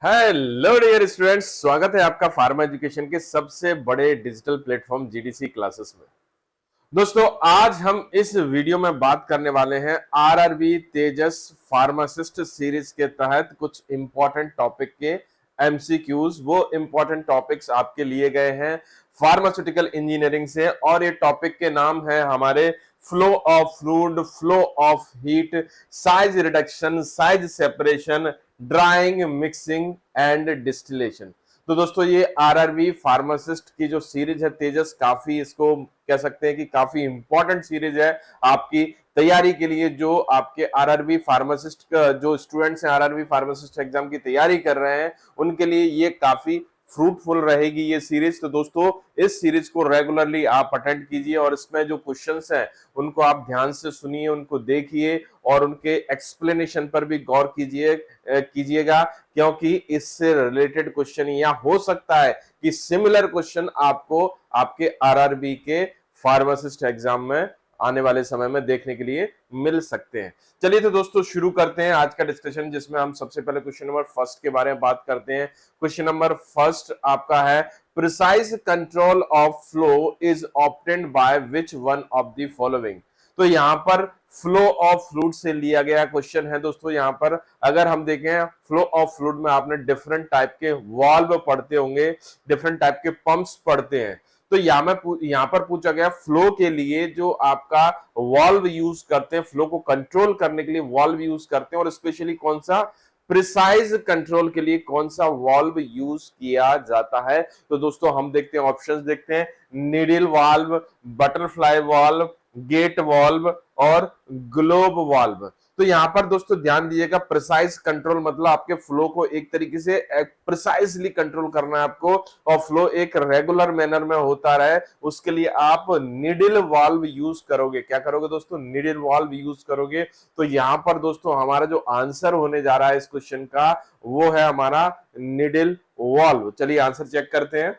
Hello dear students, स्वागत है आपका फार्मा एजुकेशन के सबसे बड़े डिजिटल प्लेटफॉर्म जीडीसी क्लासेस में। दोस्तों, आज हम इस वीडियो में बात करने वाले हैं आरआरबी तेजस फार्मासिस्ट सीरीज के तहत कुछ इंपॉर्टेंट टॉपिक के एमसीक्यूज। वो इंपॉर्टेंट टॉपिक्स आपके लिए गए हैं फार्मास्यूटिकल इंजीनियरिंग से, और ये टॉपिक के नाम है हमारे flow of fluid, flow of heat, size reduction, size separation, drawing, mixing and distillation. तो दोस्तों, ये आरआरबी फार्मासिस्ट की जो सीरीज है तेजस, काफी इसको कह सकते हैं कि काफी इंपॉर्टेंट सीरीज है आपकी तैयारी के लिए। जो आपके आरआरबी फार्मासिस्ट का जो स्टूडेंट्स हैं, आरआरबी फार्मासिस्ट एग्जाम की तैयारी कर रहे हैं, उनके लिए ये काफी फ्रूटफुल रहेगी ये सीरीज। तो दोस्तों, इस सीरीज को रेगुलरली आप अटेंड कीजिए और इसमें जो क्वेश्चंस हैं उनको आप ध्यान से सुनिए, उनको देखिए और उनके एक्सप्लेनेशन पर भी गौर कीजिएगा, क्योंकि इससे रिलेटेड क्वेश्चन या हो सकता है कि सिमिलर क्वेश्चन आपको आपके आरआरबी के फार्मासिस्ट एग्जाम में आने वाले समय में देखने के लिए मिल सकते हैं। चलिए तो दोस्तों, शुरू करते हैं आज का डिस्कशन, जिसमें हम सबसे पहले क्वेश्चन नंबर फर्स्ट के बारे में बात करते हैं। क्वेश्चन नंबर फर्स्ट आपका है, precise control of flow is obtained by which one of the following. तो यहां पर फ्लो ऑफ फ्लूइड से लिया गया क्वेश्चन है। दोस्तों, यहां पर अगर हम देखें फ्लो ऑफ फ्लूइड में आपने डिफरेंट टाइप के वाल्व पढ़ते होंगे, डिफरेंट टाइप के पंप्स पढ़ते हैं। तो यहां पर पूछा गया फ्लो के लिए जो आपका वाल्व यूज करते हैं, फ्लो को कंट्रोल करने के लिए वाल्व यूज करते हैं, और स्पेशली कौन सा प्रिसाइज कंट्रोल के लिए कौन सा वाल्व यूज किया जाता है। तो दोस्तों, हम देखते हैं, ऑप्शंस देखते हैं, needle valve, butterfly valve, gate valve और ग्लोब वाल्व। तो यहां पर दोस्तों ध्यान दीजिएगा, प्रिसाइज कंट्रोल मतलब आपके फ्लो को एक तरीके से प्रिसाइजली कंट्रोल करना है आपको, और फ्लो एक रेगुलर मैनर में होता रहे, उसके लिए आप नीडल वाल्व यूज करोगे। क्या करोगे दोस्तों? नीडल वाल्व यूज करोगे। तो यहां पर दोस्तों हमारा जो आंसर होने जा रहा है इस क्वेश्चन का, वो है हमारा नीडल वाल्व। चलिए आंसर चेक करते हैं।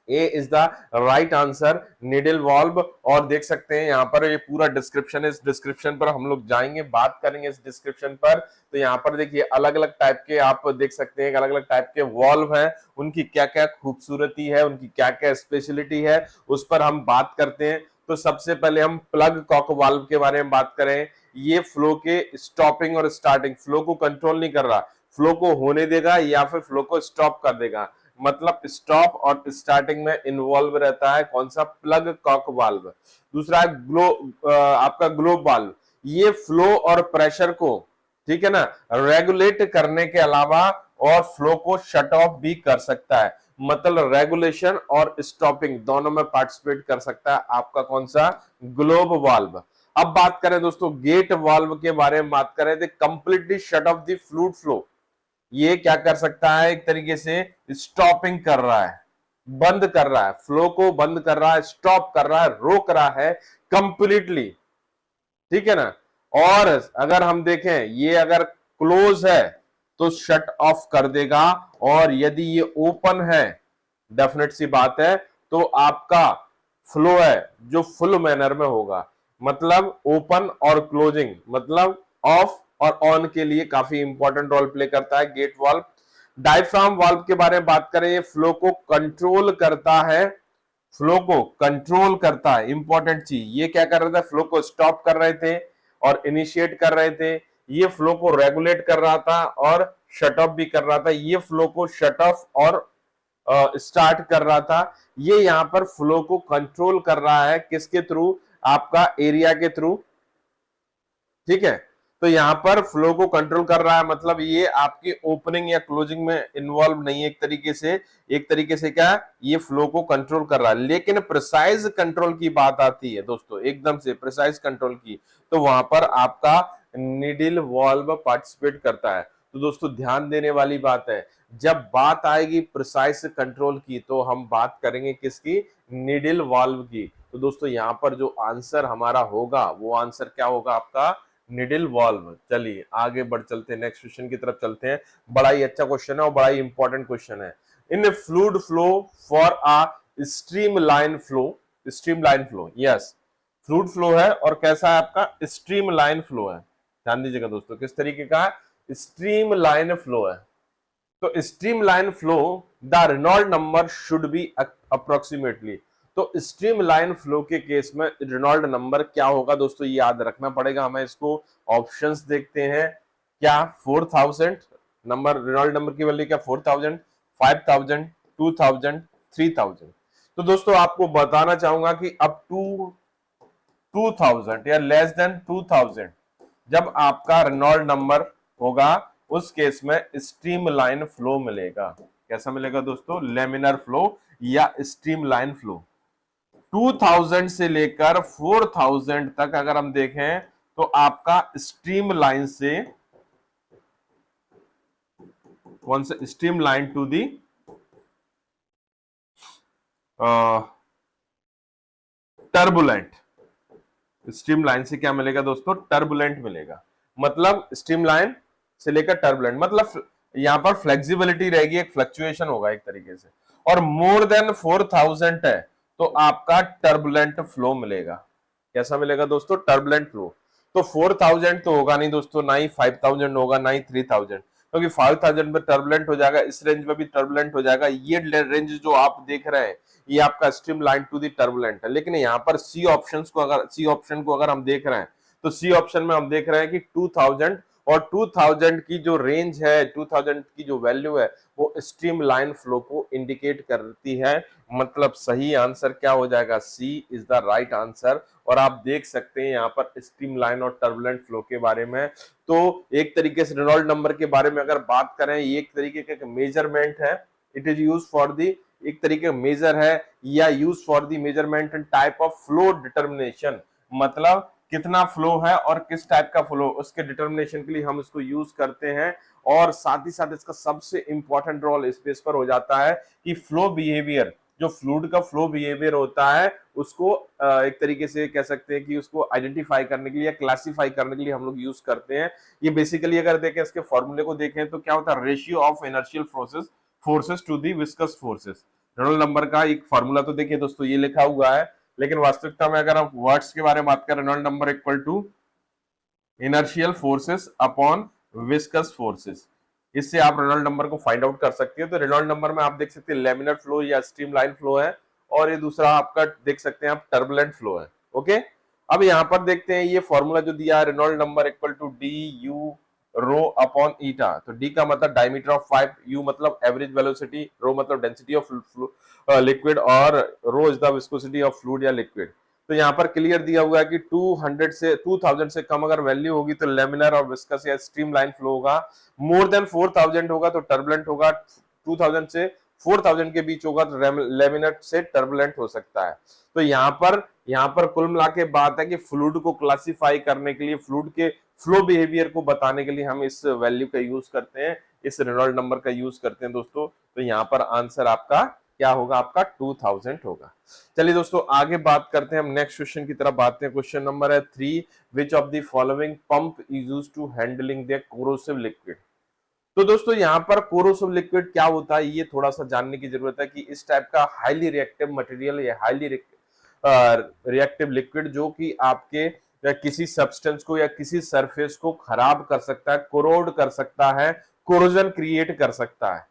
A is the right answer, needle valve. और देख सकते हैं यहाँ पर ये पूरा डिस्क्रिप्शन है, इस डिस्क्रिप्शन पर हम लोग जाएंगे, बात करेंगे इस डिस्क्रिप्शन पर। तो यहाँ पर देखिए अलग अलग टाइप के आप देख सकते हैं, अलग अलग टाइप के वाल्व हैं, उनकी क्या क्या खूबसूरती है, उनकी क्या क्या स्पेशलिटी है, उस पर हम बात करते हैं। तो सबसे पहले हम प्लग कॉक वाल्व के बारे में बात करें। ये फ्लो के स्टॉपिंग और स्टार्टिंग, फ्लो को कंट्रोल नहीं कर रहा, फ्लो को होने देगा या फिर फ्लो को स्टॉप कर देगा, मतलब स्टॉप और स्टार्टिंग में इन्वॉल्व रहता है कौन सा? Plug cock valve. दूसरा है आपका ग्लोब वाल्व। ये फ्लो और प्रेशर को, ठीक है ना, रेगुलेट करने के अलावा और फ्लो को शट ऑफ भी कर सकता है, मतलब रेगुलेशन और स्टॉपिंग दोनों में पार्टिसिपेट कर सकता है आपका कौन सा? Globe valve. अब बात करें दोस्तों गेट वाल्व के बारे में, बात करें तो completely shut off the fluid flow. ये क्या कर सकता है? एक तरीके से स्टॉपिंग कर रहा है, बंद कर रहा है, फ्लो को बंद कर रहा है, स्टॉप कर रहा है, रोक रहा है कंप्लीटली, ठीक है ना। और अगर हम देखें ये अगर क्लोज है तो शट ऑफ कर देगा, और यदि ये ओपन है, डेफिनेट सी बात है, तो आपका फ्लो है जो फुल मैनर में होगा, मतलब ओपन और क्लोजिंग, मतलब ऑफ और ऑन के लिए काफी इंपॉर्टेंट रोल प्ले करता है गेट वाल्व। डायफ्राम वाल्व के बारे में बात करें, ये फ्लो को कंट्रोल करता है, फ्लो को कंट्रोल करता है, इंपॉर्टेंट चीज। ये क्या कर रहे थे? फ्लो को स्टॉप कर रहे थे और इनिशिएट कर रहे थे। ये फ्लो को रेगुलेट कर रहा था और शट ऑफ भी कर रहा था। ये फ्लो को शट ऑफ और स्टार्ट कर रहा था। ये यहां पर फ्लो को कंट्रोल कर रहा है, किसके थ्रू? आपका एरिया के थ्रू, ठीक है। तो यहां पर फ्लो को कंट्रोल कर रहा है, मतलब ये आपकी ओपनिंग या क्लोजिंग में इन्वॉल्व नहीं है, एक तरीके से क्या, ये फ्लो को कंट्रोल कर रहा है। लेकिन प्रिसाइज कंट्रोल की बात आती है दोस्तों, एकदम से प्रिसाइज कंट्रोल की, तो वहां पर आपका नीडल वाल्व पार्टिसिपेट करता है। तो दोस्तों ध्यान देने वाली बात है, जब बात आएगी प्रिसाइज कंट्रोल की तो हम बात करेंगे किसकी? नीडल वाल्व की। तो दोस्तों यहां पर जो आंसर हमारा होगा वो आंसर क्या होगा? आपका निडल वाल्व। चलिए आगे बढ़ चलते हैं, नेक्स्ट क्वेश्चन की तरफ चलते हैं। बड़ा ही अच्छा क्वेश्चन है और बड़ा ही इंपॉर्टेंट क्वेश्चन है। इन fluid flow for a streamline flow, streamline flow, yes, fluid flow है और कैसा है आपका? स्ट्रीमलाइन फ्लो है। ध्यान दीजिएगा दोस्तों, किस तरीके का? स्ट्रीमलाइन फ्लो है। तो streamline flow the Reynold number should be approximately. तो स्ट्रीमलाइन फ्लो के केस में रेनॉल्ड नंबर क्या होगा दोस्तों, ये याद रखना पड़ेगा हमें। इसको ऑप्शंस देखते हैं। क्या 4000 नंबर, रेनॉल्ड नंबर की वैल्यू क्या 4000, 5000, 2000, 3000। तो दोस्तों आपको बताना चाहूंगा कि अप टू 2000 या लेस देन 2000 जब आपका रेनॉल्ड नंबर होगा, उस केस में स्ट्रीमलाइन फ्लो मिलेगा। कैसा मिलेगा दोस्तों, लेमिनर फ्लो या स्ट्रीमलाइन फ्लो। 2000 से लेकर 4000 तक अगर हम देखें तो आपका स्ट्रीमलाइन से कौन सा, streamline to the turbulent. Streamline से क्या मिलेगा दोस्तों, टर्बुलेंट मिलेगा। मतलब स्ट्रीमलाइन से लेकर टर्बुलेंट, मतलब यहां पर फ्लेक्सिबिलिटी रहेगी, एक फ्लक्चुएशन होगा एक तरीके से। और मोर देन 4000 है तो आपका टर्बुलेंट फ्लो मिलेगा। कैसा मिलेगा दोस्तों, टर्बुलेंट फ्लो। तो 4000 तो होगा नहीं दोस्तों, ना ही 5000 होगा, ना ही 3000, क्योंकि 5000 में टर्बुलेंट हो जाएगा, इस रेंज में भी टर्बुलेंट हो जाएगा। ये रेंज जो आप देख रहे हैं ये आपका स्ट्रीमलाइन टू दी टर्बुलेंट है। लेकिन यहाँ पर सी ऑप्शन को अगर हम देख रहे हैं तो सी ऑप्शन में हम देख रहे हैं कि 2000 और 2000 की जो रेंज है, 2000 की जो वैल्यू है वो स्ट्रीमलाइन फ्लो को इंडिकेट करती है। मतलब सही आंसर क्या हो जाएगा, सी इज द राइट आंसर। और आप देख सकते हैं यहाँ पर स्ट्रीमलाइन और टर्बुलेंट फ्लो के बारे में। तो एक तरीके से रेनॉल्ड नंबर के बारे में अगर बात करें, ये एक तरीके का मेजरमेंट है। It is use for the, एक तरीके का मेजर है या use for the measurement and type of flow determination. मतलब कितना फ्लो है और किस टाइप का फ्लो, उसके डिटर्मिनेशन के लिए हम इसको यूज करते हैं। और साथ ही साथ इसका सबसे इंपॉर्टेंट रोल इस बेस पर हो जाता है कि फ्लो बिहेवियर, जो फ्लूइड का फ्लो बिहेवियर होता है उसको एक तरीके से कह सकते हैं कि उसको आइडेंटिफाई करने के लिए या क्लासिफाई करने के लिए हम लोग यूज करते हैं। ये बेसिकली अगर देखें, इसके फॉर्मूले को देखें तो क्या होता है, ratio of inertial forces to the viscous forces. Reynold number का एक फॉर्मूला तो देखिए दोस्तों ये लिखा हुआ है, लेकिन वास्तविकता में अगर हम वर्ड्स के बारे में बात करें, Reynold number equal to inertial forces upon viscous forces. इससे आप रेनॉल्ड नंबर को फाइंड आउट कर सकते हैं। तो रेनॉल्ड नंबर में आप देख सकते हैं लेमिनर फ्लो या स्ट्रीमलाइन फ्लो है, और ये दूसरा आपका देख सकते हैं आप टर्बुलेंट फ्लो है। ओके, अब यहां पर देखते हैं ये फॉर्मूला जो दिया है, Reynold number equal to D U rho upon eta. तो डी का मतलब डायमीटर ऑफ पाइप, यू मतलब एवरेज वेलोसिटी, रो मतलब डेंसिटी ऑफ लिक्विड, और rho is the viscosity of fluid या लिक्विड। तो यहाँ पर क्लियर दिया हुआ है कि 2000 से कम अगर वैल्यू होगी तो लेमिनर और विस्कस या स्ट्रीमलाइन फ्लो होगा। मोर देन 4000 होगा तो टर्बुलेंट होगा। 2000 से 4000 के बीच होगा तो लेमिनर से टर्बुलेंट हो सकता है। तो यहाँ पर कुल मिला के बात है कि फ्लूइड को क्लासिफाई करने के लिए, फ्लूइड के फ्लो बिहेवियर को बताने के लिए हम इस वैल्यू का यूज करते हैं, इस रेनॉल्ड नंबर का यूज करते हैं दोस्तों। तो यहाँ पर आंसर आपका क्या होगा, आपका 2000 होगा। चलिए दोस्तों आगे बात करते हैं हम नेक्स्ट क्वेश्चन की तरफ बढ़ते हैं। क्वेश्चन नंबर है 3, which of the following pump is used to handling the corrosive liquid. तो दोस्तों यहाँ पर कोरोसिव लिक्विड क्या होता है ये थोड़ा सा जानने की जरूरत है कि इस टाइप का हाईली रिएक्टिव मटेरियल या हाईली रिएक्टिव लिक्विड जो कि आपके या किसी सब्सटेंस को या किसी सरफेस को खराब कर सकता है, कोरोड कर सकता है, कोरोजन क्रिएट कर सकता है।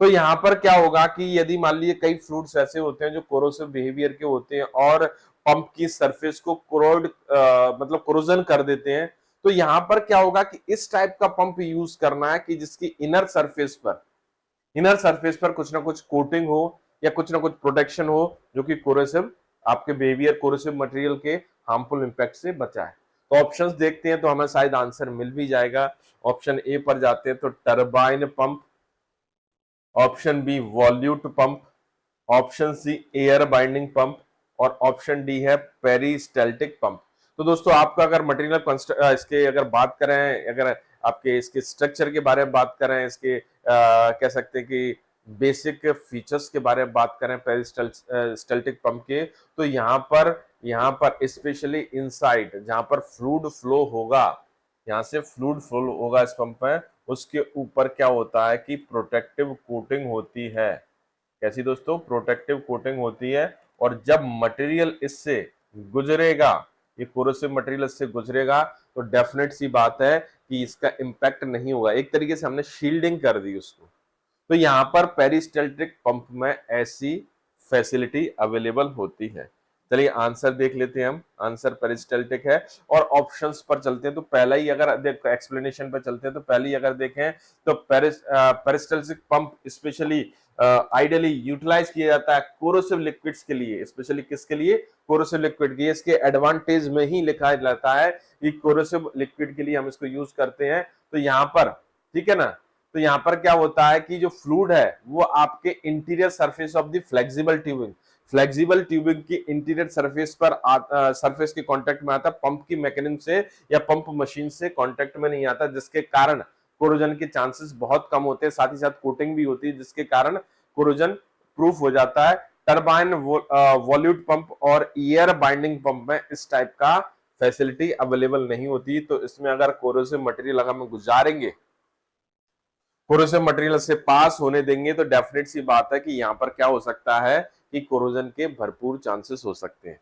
तो यहाँ पर क्या होगा कि यदि मान लीजिए कई फ्लूइड्स ऐसे होते हैं जो कोरोसिव बिहेवियर के होते हैं और पंप की सरफेस को कोरोड मतलब कोरोजन कर देते हैं, तो यहाँ पर क्या होगा कि इस टाइप का पंप यूज करना है कि जिसकी इनर सरफेस पर कुछ ना कुछ कोटिंग हो या कुछ ना कुछ प्रोटेक्शन हो जो कि कोरोसिव आपके बिहेवियर, कोरोसिव मटेरियल के हार्मफुल इंपैक्ट से बचाए। तो ऑप्शंस देखते हैं तो हमें शायद आंसर मिल भी जाएगा। ऑप्शन ए पर जाते हैं तो turbine pump, option B volute pump, option C air binding pump, और ऑप्शन डी है पेरिस्टाल्टिक पंप। तो दोस्तों आपका अगर मटेरियल इसके अगर बात करें, अगर आपके इसके स्ट्रक्चर के बारे में बात करें, इसके कह सकते हैं कि बेसिक फीचर्स के बारे में बात करें पेरिस्टाल्टिक पंप के, तो यहाँ पर स्पेशली इनसाइड जहां पर फ्लूइड फ्लो होगा, यहाँ से फ्लूइड फ्लो होगा इस पंप में, उसके ऊपर क्या होता है कि प्रोटेक्टिव कोटिंग होती है। कैसी दोस्तों, प्रोटेक्टिव कोटिंग होती है। और जब मटेरियल इससे गुजरेगा, ये कोरोसिव मटेरियल इससे गुजरेगा, तो डेफिनेट सी बात है कि इसका इंपैक्ट नहीं होगा। एक तरीके से हमने शील्डिंग कर दी उसको, तो यहां पर पेरिस्टैल्टिक पंप में ऐसी फैसिलिटी अवेलेबल होती है। चलिए आंसर देख लेते हैं हम। आंसर पेरिस्टैल्टिक है। और ऑप्शंस पर चलते हैं तो पहला ही अगर देखो एक्सप्लेनेशन पर चलते हैं तो पहली अगर देखें तो peristaltic pump specially ideally utilise किया जाता है कोरोसिव लिक्विड्स के लिए। स्पेशली किसके लिए? कोरोसिव लिक्विड के। इसके एडवांटेज में ही लिखा जाता है कि कोरोसिव लिक्विड के लिए हम इसको यूज करते हैं। तो यहाँ पर ठीक है ना, तो यहाँ पर क्या होता है कि जो फ्लूइड है वो आपके interior surface of the flexible tubing की इंटीरियर सरफेस पर सरफेस के कांटेक्ट में आता है, पंप की मैकेनिज्म से या पंप मशीन से कांटेक्ट में नहीं आता, जिसके कारण कोरोजन के चांसेस बहुत कम होते हैं। साथ ही साथ कोटिंग भी होती है जिसके कारण कोरोजन प्रूफ हो जाता है। टरबाइन वॉल्यूट पंप और एयर बाइंडिंग पंप में इस टाइप का फैसिलिटी अवेलेबल नहीं होती। तो इसमें अगर कोरोसिव मटेरियल अगर हम गुजारेंगे, कोरोसिव मटेरियल से पास होने देंगे, तो डेफिनेट सी बात है कि यहाँ पर क्या हो सकता है कि कोरोजन के भरपूर चांसेस हो सकते हैं।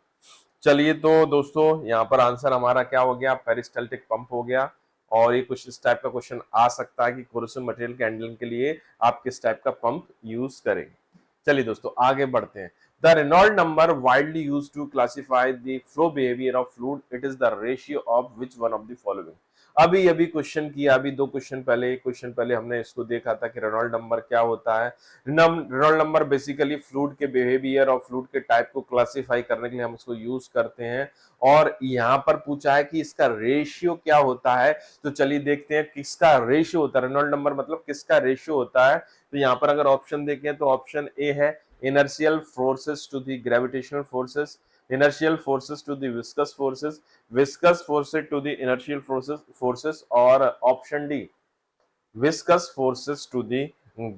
चलिए तो दोस्तों यहाँ पर आंसर हमारा क्या हो गया? पेरिस्टैल्टिक पंप हो गया। और ये कुछ इस टाइप का क्वेश्चन आ सकता है कि कोरोसिव मटेरियल के हैंडलिंग के लिए आप किस टाइप का पंप यूज करेंगे। चलिए दोस्तों आगे बढ़ते हैं। The Reynold number widely used to classify the flow behaviour of fluid, it is the ratio of which one of the following. अभी अभी क्वेश्चन किया, अभी दो क्वेश्चन पहले हमने इसको देखा था कि रेनॉल्ड नंबर क्या होता है। रेनॉल्ड नंबर बेसिकली फ्लूइड के बिहेवियर और फ्लूइड के टाइप को क्लासिफाई करने के लिए हम इसको यूज करते हैं। और यहाँ पर पूछा है कि इसका रेशियो क्या होता है, तो चलिए देखते हैं किसका रेशियो होता है। रेनॉल्ड नंबर मतलब किसका रेशियो होता है। तो यहाँ पर अगर ऑप्शन देखें तो ऑप्शन ए है inertial forces to the gravitational forces, inertial forces to the viscous forces to the inertial forces, और option D viscous forces to the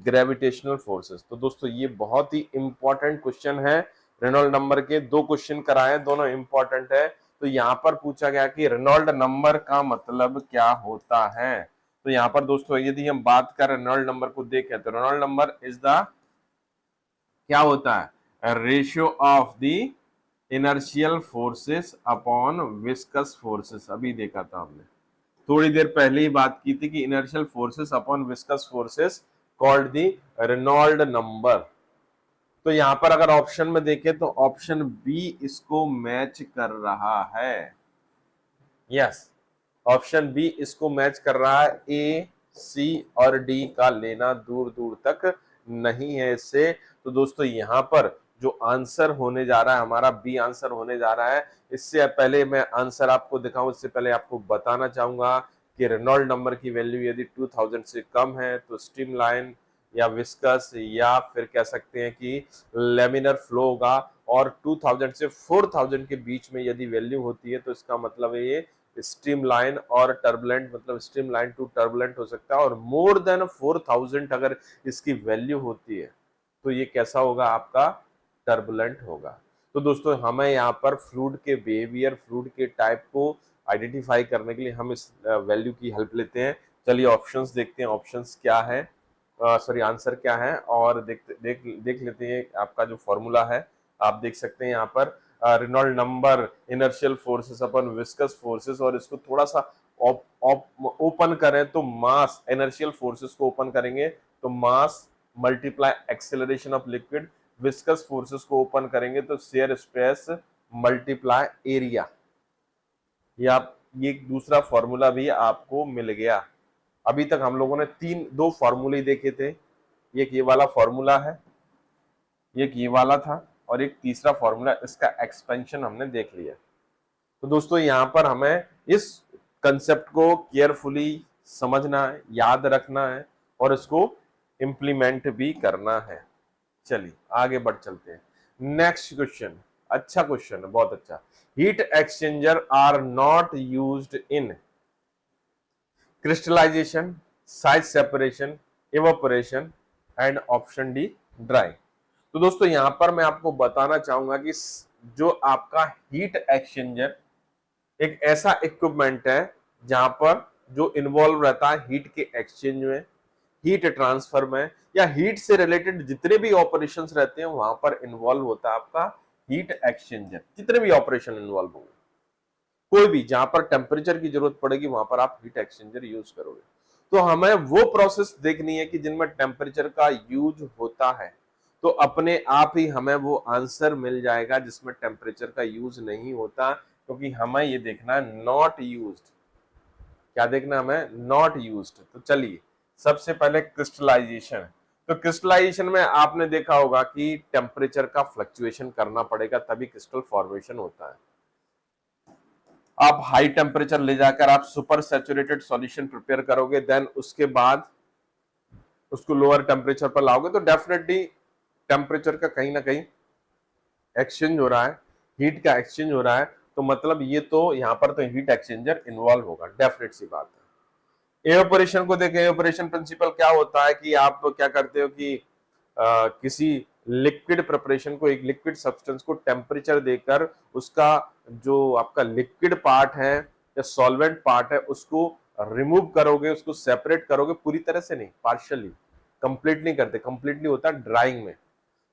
gravitational forces। तो दोस्तों ये बहुत ही इंपॉर्टेंट क्वेश्चन है। रेनॉल्ड नंबर के दो क्वेश्चन कराए, दोनों इंपॉर्टेंट है। तो यहाँ पर पूछा गया कि रेनॉल्ड नंबर का मतलब क्या होता है। तो यहाँ पर दोस्तों यदि हम बात करें रेनॉल्ड नंबर को देखें तो रेनॉल्ड नंबर इज द क्या होता है? Ratio of the inertial forces upon viscous forces. अभी देखा था हमने, थोड़ी देर पहले ही बात की थी कि inertial forces upon viscous forces called the Reynold number. तो यहां पर अगर ऑप्शन में देखें तो ऑप्शन बी इसको मैच कर रहा है। यस, ऑप्शन बी इसको मैच कर रहा है। ए, सी और डी का लेना दूर दूर तक नहीं है इससे। तो दोस्तों यहाँ पर जो आंसर होने जा रहा है हमारा बी आंसर होने जा रहा है। इससे पहले मैं आंसर आपको दिखाऊं, इससे पहले आपको बताना चाहूंगा कि रेनॉल्ड नंबर की वैल्यू यदि 2000 से कम है तो स्ट्रीमलाइन या विस्कस या फिर कह सकते हैं कि लेमिनर फ्लो होगा। और 2000 से 4000 के बीच में यदि वैल्यू होती है तो इसका मतलब है ये स्ट्रीमलाइन और टर्बुलेंट, मतलब स्ट्रीमलाइन टू टर्बुलेंट हो सकता है। और मोर देन 4000 अगर इसकी वैल्यू होती है तो ये कैसा होगा? आपका टर्बुलेंट होगा। तो दोस्तों हमें यहाँ पर फ्लूइड के बिहेवियर, फ्लूइड के टाइप को आइडेंटिफाई करने के लिए हम इस वैल्यू की हेल्प लेते हैं। चलिए ऑप्शंस देखते हैं, ऑप्शंस क्या है, सॉरी आंसर क्या है। और देख लेते हैं आपका जो फॉर्मूला है। आप देख सकते हैं यहाँ पर रेनॉल्ड नंबर इनर्शियल फोर्सेस अपन विस्कस फोर्सेस, और इसको थोड़ा सा ओपन करें तो मास, इनर्शियल फोर्सेस को ओपन करेंगे तो मास multiply acceleration of liquid, viscous forces को ओपन करेंगे तो शेयर स्ट्रेस मल्टीप्लाई एरिया। ये दूसरा फॉर्मूला भी आपको मिल गया। अभी तक हम लोगों ने दो फॉर्मूले देखे थे। एक ये वाला फॉर्मूला है, एक ये वाला था, और एक तीसरा फॉर्मूला, इसका एक्सपेंशन हमने देख लिया। तो दोस्तों यहाँ पर हमें इस कंसेप्ट को केयरफुली समझना है, याद रखना है और इसको इंप्लीमेंट भी करना है। चलिए आगे बढ़ चलते हैं। नेक्स्ट क्वेश्चन, अच्छा क्वेश्चन है, बहुत अच्छा। Heat exchanger are not used in crystallization, size separation, evaporation and option D dry. तो दोस्तों यहां पर मैं आपको बताना चाहूंगा कि जो आपका हीट एक्सचेंजर एक ऐसा इक्विपमेंट है जहां पर जो इन्वॉल्व रहता है हीट के एक्सचेंज में, हीट ट्रांसफर में, या हीट से रिलेटेड जितने भी ऑपरेशंस रहते हैं वहां पर इन्वॉल्व होता है आपका हीट एक्सचेंजर। जितने भी ऑपरेशन इन्वॉल्व होंगे, कोई भी जहां पर टेम्परेचर की जरूरत पड़ेगी वहां पर आप हीट एक्सचेंजर यूज करोगे। तो हमें वो प्रोसेस देखनी है कि जिनमें टेम्परेचर का यूज होता है, तो अपने आप ही हमें वो आंसर मिल जाएगा जिसमें टेम्परेचर का यूज नहीं होता, क्योंकि हमें ये देखना है नॉट यूज्ड। क्या देखना हमें? Not used. तो चलिए सबसे पहले क्रिस्टलाइजेशन। तो क्रिस्टलाइजेशन में आपने देखा होगा कि टेम्परेचर का फ्लक्चुएशन करना पड़ेगा तभी क्रिस्टल फॉर्मेशन होता है। आप हाई टेम्परेचर ले जाकर आप सुपर सैचुरेटेड सॉल्यूशन प्रिपेयर करोगे, देन उसके बाद उसको लोअर टेम्परेचर पर लाओगे तो डेफिनेटली टेम्परेचर का कहीं ना कहीं एक्सचेंज हो रहा है, हीट का एक्सचेंज हो रहा है। तो मतलब ये तो यहाँ पर तो हीट एक्सचेंजर इन्वॉल्व होगा, डेफिनेट सी बात है। एवापोरेशन को देखें, एवापोरेशन प्रिंसिपल क्या होता है कि आप क्या करते हो कि किसी लिक्विड प्रिपरेशन को, एक लिक्विड सब्सटेंस को टेम्परेचर देकर उसका जो आपका लिक्विड पार्ट है या सॉल्वेंट पार्ट है उसको रिमूव करोगे, उसको सेपरेट करोगे, पूरी तरह से नहीं, पार्शियली, कंप्लीट नहीं करते। कंप्लीटली होता है ड्राइंग में।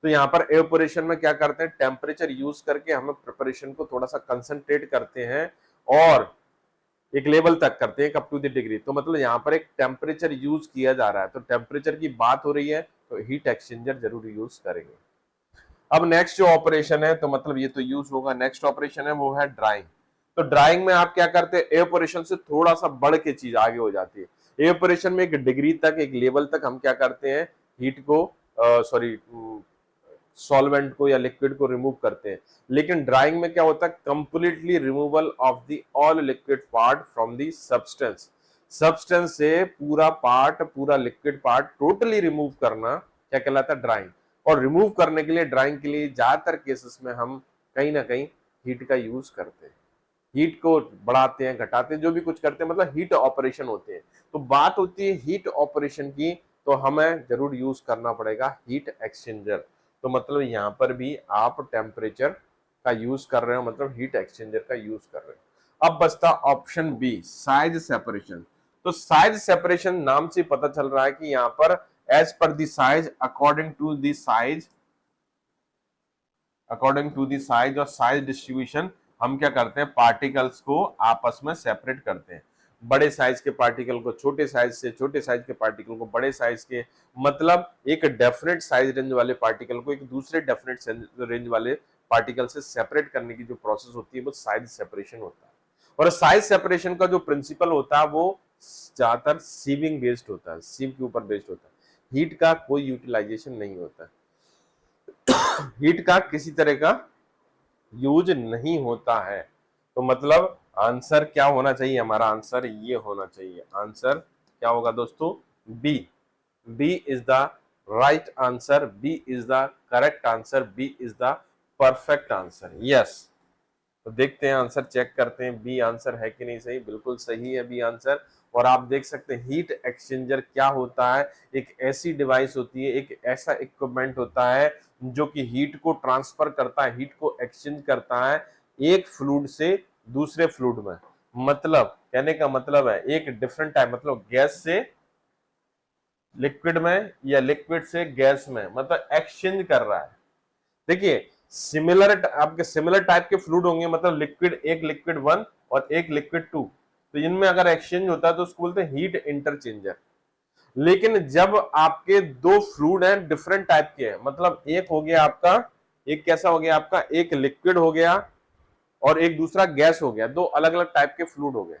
तो यहाँ पर एवापोरेशन में क्या करते हैं, टेम्परेचर यूज करके हम प्रिपरेशन को थोड़ा सा कंसंट्रेट करते हैं और एक लेवल तक करते हैं, अप टू द डिग्री। तो मतलब यहाँ पर एक टेम्परेचर यूज किया जा रहा है, तो टेम्परेचर की बात हो रही है तो हीट एक्सचेंजर जरूर यूज करेंगे। अब नेक्स्ट जो ऑपरेशन है, तो मतलब ये तो यूज होगा, नेक्स्ट ऑपरेशन है वो है ड्राइंग। तो ड्राइंग में आप क्या करते हैं, एवापोरेशन से थोड़ा सा बढ़ के चीज आगे हो जाती है। एवापोरेशन में एक डिग्री तक, एक लेवल तक हम क्या करते हैं, हीट को सॉरी सॉल्वेंट को या लिक्विड को रिमूव करते हैं। लेकिन ड्राइंग में क्या होता है, completely removal of the all liquid part from the substance. Substance से पूरा पार्ट, पूरा लिक्विड पार्ट टोटली रिमूव करना क्या कहलाता है, ड्राइंग। और रिमूव करने के लिए, ड्राइंग के लिए ज्यादातर केसेस में हम कहीं ना कहीं हीट का यूज करते हैं। हीट को बढ़ाते हैं, घटाते हैं, जो भी कुछ करते हैं, मतलब हीट ऑपरेशन होते हैं। तो बात होती है हीट ऑपरेशन की, तो हमें जरूर यूज करना पड़ेगा हीट एक्सचेंजर। तो मतलब यहां पर भी आप टेम्परेचर का यूज कर रहे हो, मतलब हीट एक्सचेंजर का यूज कर रहे हो। अब बचता ऑप्शन बी, साइज सेपरेशन। तो साइज सेपरेशन नाम से पता चल रहा है कि यहां पर एज पर the size, according to the size, according to the size और साइज डिस्ट्रीब्यूशन हम क्या करते हैं, पार्टिकल्स को आपस में सेपरेट करते हैं। बड़े साइज के पार्टिकल को छोटे साइज से, छोटे साइज के पार्टिकल को बड़े साइज के, मतलब एक डेफिनेट साइज रेंज वाले पार्टिकल को एक दूसरे डेफिनेट रेंज वाले पार्टिकल से सेपरेट करने की जो प्रोसेस होती है वो साइज सेपरेशन होता है। और साइज सेपरेशन का जो प्रिंसिपल होता है वो ज्यादातर सीविंग बेस्ड होता है, सीव के ऊपर बेस्ड होता है। हीट का कोई यूटिलाइजेशन नहीं होता है, हीट का किसी तरह का यूज नहीं होता है। तो मतलब आंसर क्या होना चाहिए, हमारा आंसर ये होना चाहिए। आंसर क्या होगा दोस्तों, B. B is the right answer, B is the correct answer, B is the perfect answer. Yes, तो देखते हैं आंसर, चेक करते हैं बी आंसर है कि नहीं सही। बिल्कुल सही है बी आंसर। और आप देख सकते हैं हीट एक्सचेंजर क्या होता है, एक ऐसी डिवाइस होती है, एक ऐसा इक्विपमेंट होता है जो कि हीट को ट्रांसफर करता है, हीट को एक्सचेंज करता है एक फ्लूइड से दूसरे फ्लूइड में। मतलब कहने का मतलब है एक डिफरेंट टाइप, मतलब गैस से लिक्विड में या लिक्विड से गैस में, मतलब एक्सचेंज कर रहा है। देखिए सिमिलर, आपके सिमिलर टाइप के फ्लूइड होंगे, मतलब लिक्विड, एक लिक्विड 1 और एक लिक्विड 2, तो इनमें अगर एक्सचेंज होता है तो उसको बोलते हैं हीट इंटरचेंजर। लेकिन जब आपके दो फ्लूइड हैं डिफरेंट टाइप के हैं, मतलब एक हो गया आपका, एक कैसा हो गया आपका, एक लिक्विड हो गया और एक दूसरा गैस हो गया, दो अलग अलग टाइप के फ्लूइड हो गए,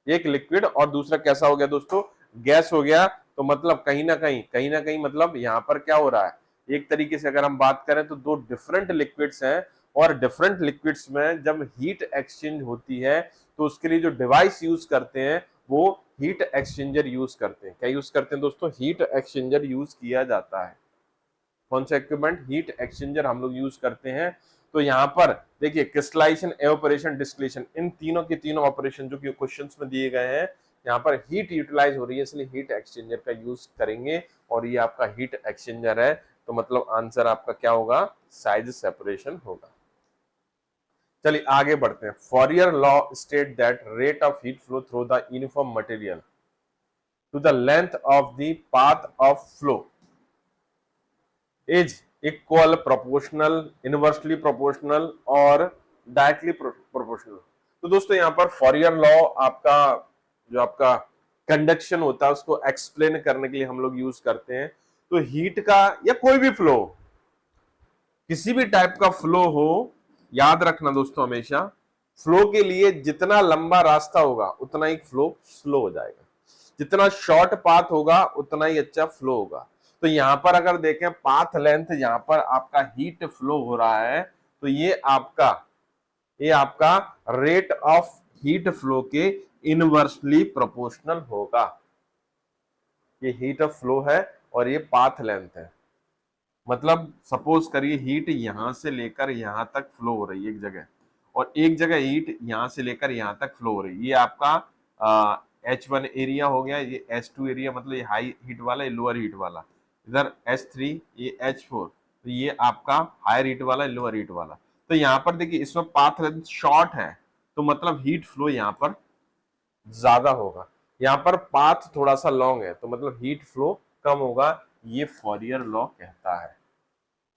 एक लिक्विड और दूसरा कैसा हो गया दोस्तों, गैस हो गया। तो मतलब कहीं ना कहीं मतलब यहां पर क्या हो रहा है, एक तरीके से अगर हम बात करें तो दो डिफरेंट लिक्विड्स हैं, और डिफरेंट लिक्विड्स में जब हीट एक्सचेंज होती है तो उसके लिए जो डिवाइस यूज करते हैं वो हीट एक्सचेंजर यूज करते हैं। क्या यूज करते हैं दोस्तों, हीट एक्सचेंजर यूज किया जाता है। कौन सा इक्विपमेंट, हीट एक्सचेंजर हम लोग यूज करते हैं। तो यहाँ पर देखिए क्रिस्टलाइजेशन, एवापोरेशन, डिस्टिलेशन, इन तीनों के तीनों ऑपरेशन जो कि क्वेश्चंस में दिए गए हैं, यहाँ पर हीट यूटिलाइज हो रही है, इसलिए हीट एक्सचेंजर का यूज करेंगे और ये आपका हीट एक्सचेंजर है। तो मतलब आंसर आपका क्या होगा, साइज सेपरेशन होगा। चलिए आगे बढ़ते हैं। Fourier law state that rate of heat flow through the uniform material to the length of the path of flow is equal, proportional, inversely proportional और डायरेक्टली प्रोपोर्शनल। तो दोस्तों यहाँ पर फॉरियर लॉ आपका, जो आपका कंडक्शन होता है उसको एक्सप्लेन करने के लिए हम लोग यूज करते हैं। तो हीट का या कोई भी फ्लो, किसी भी टाइप का फ्लो हो, याद रखना दोस्तों हमेशा फ्लो के लिए जितना लंबा रास्ता होगा उतना ही फ्लो स्लो हो जाएगा, जितना शॉर्ट पाथ होगा उतना ही अच्छा फ्लो होगा। तो यहां पर अगर देखें पाथ लेंथ, यहां पर आपका हीट फ्लो हो रहा है, तो ये आपका रेट ऑफ हीट फ्लो के इनवर्सली प्रोपोर्शनल होगा। ये हीट ऑफ फ्लो है और ये पाथ लेंथ है। मतलब सपोज करिए हीट यहां से लेकर यहां तक फ्लो हो रही है एक जगह, और एक जगह हीट यहां से लेकर यहां तक फ्लो हो रही है। ये आपका H1 एरिया हो गया, ये H2 एरिया, मतलब ये हाई हीट वाला, ये लोअर हीट वाला। इधर H3, ये H4, तो ये आपका हायर हीट वाला, लोअर हीट वाला। तो यहाँ पर देखिए इसमें पाथ लेंथ शॉर्ट है, तो मतलब हीट फ्लो यहाँ पर ज्यादा होगा। यहाँ पर पाथ थोड़ा सा लॉन्ग है, तो मतलब हीट फ्लो कम होगा। ये फॉरियर लॉ कहता है।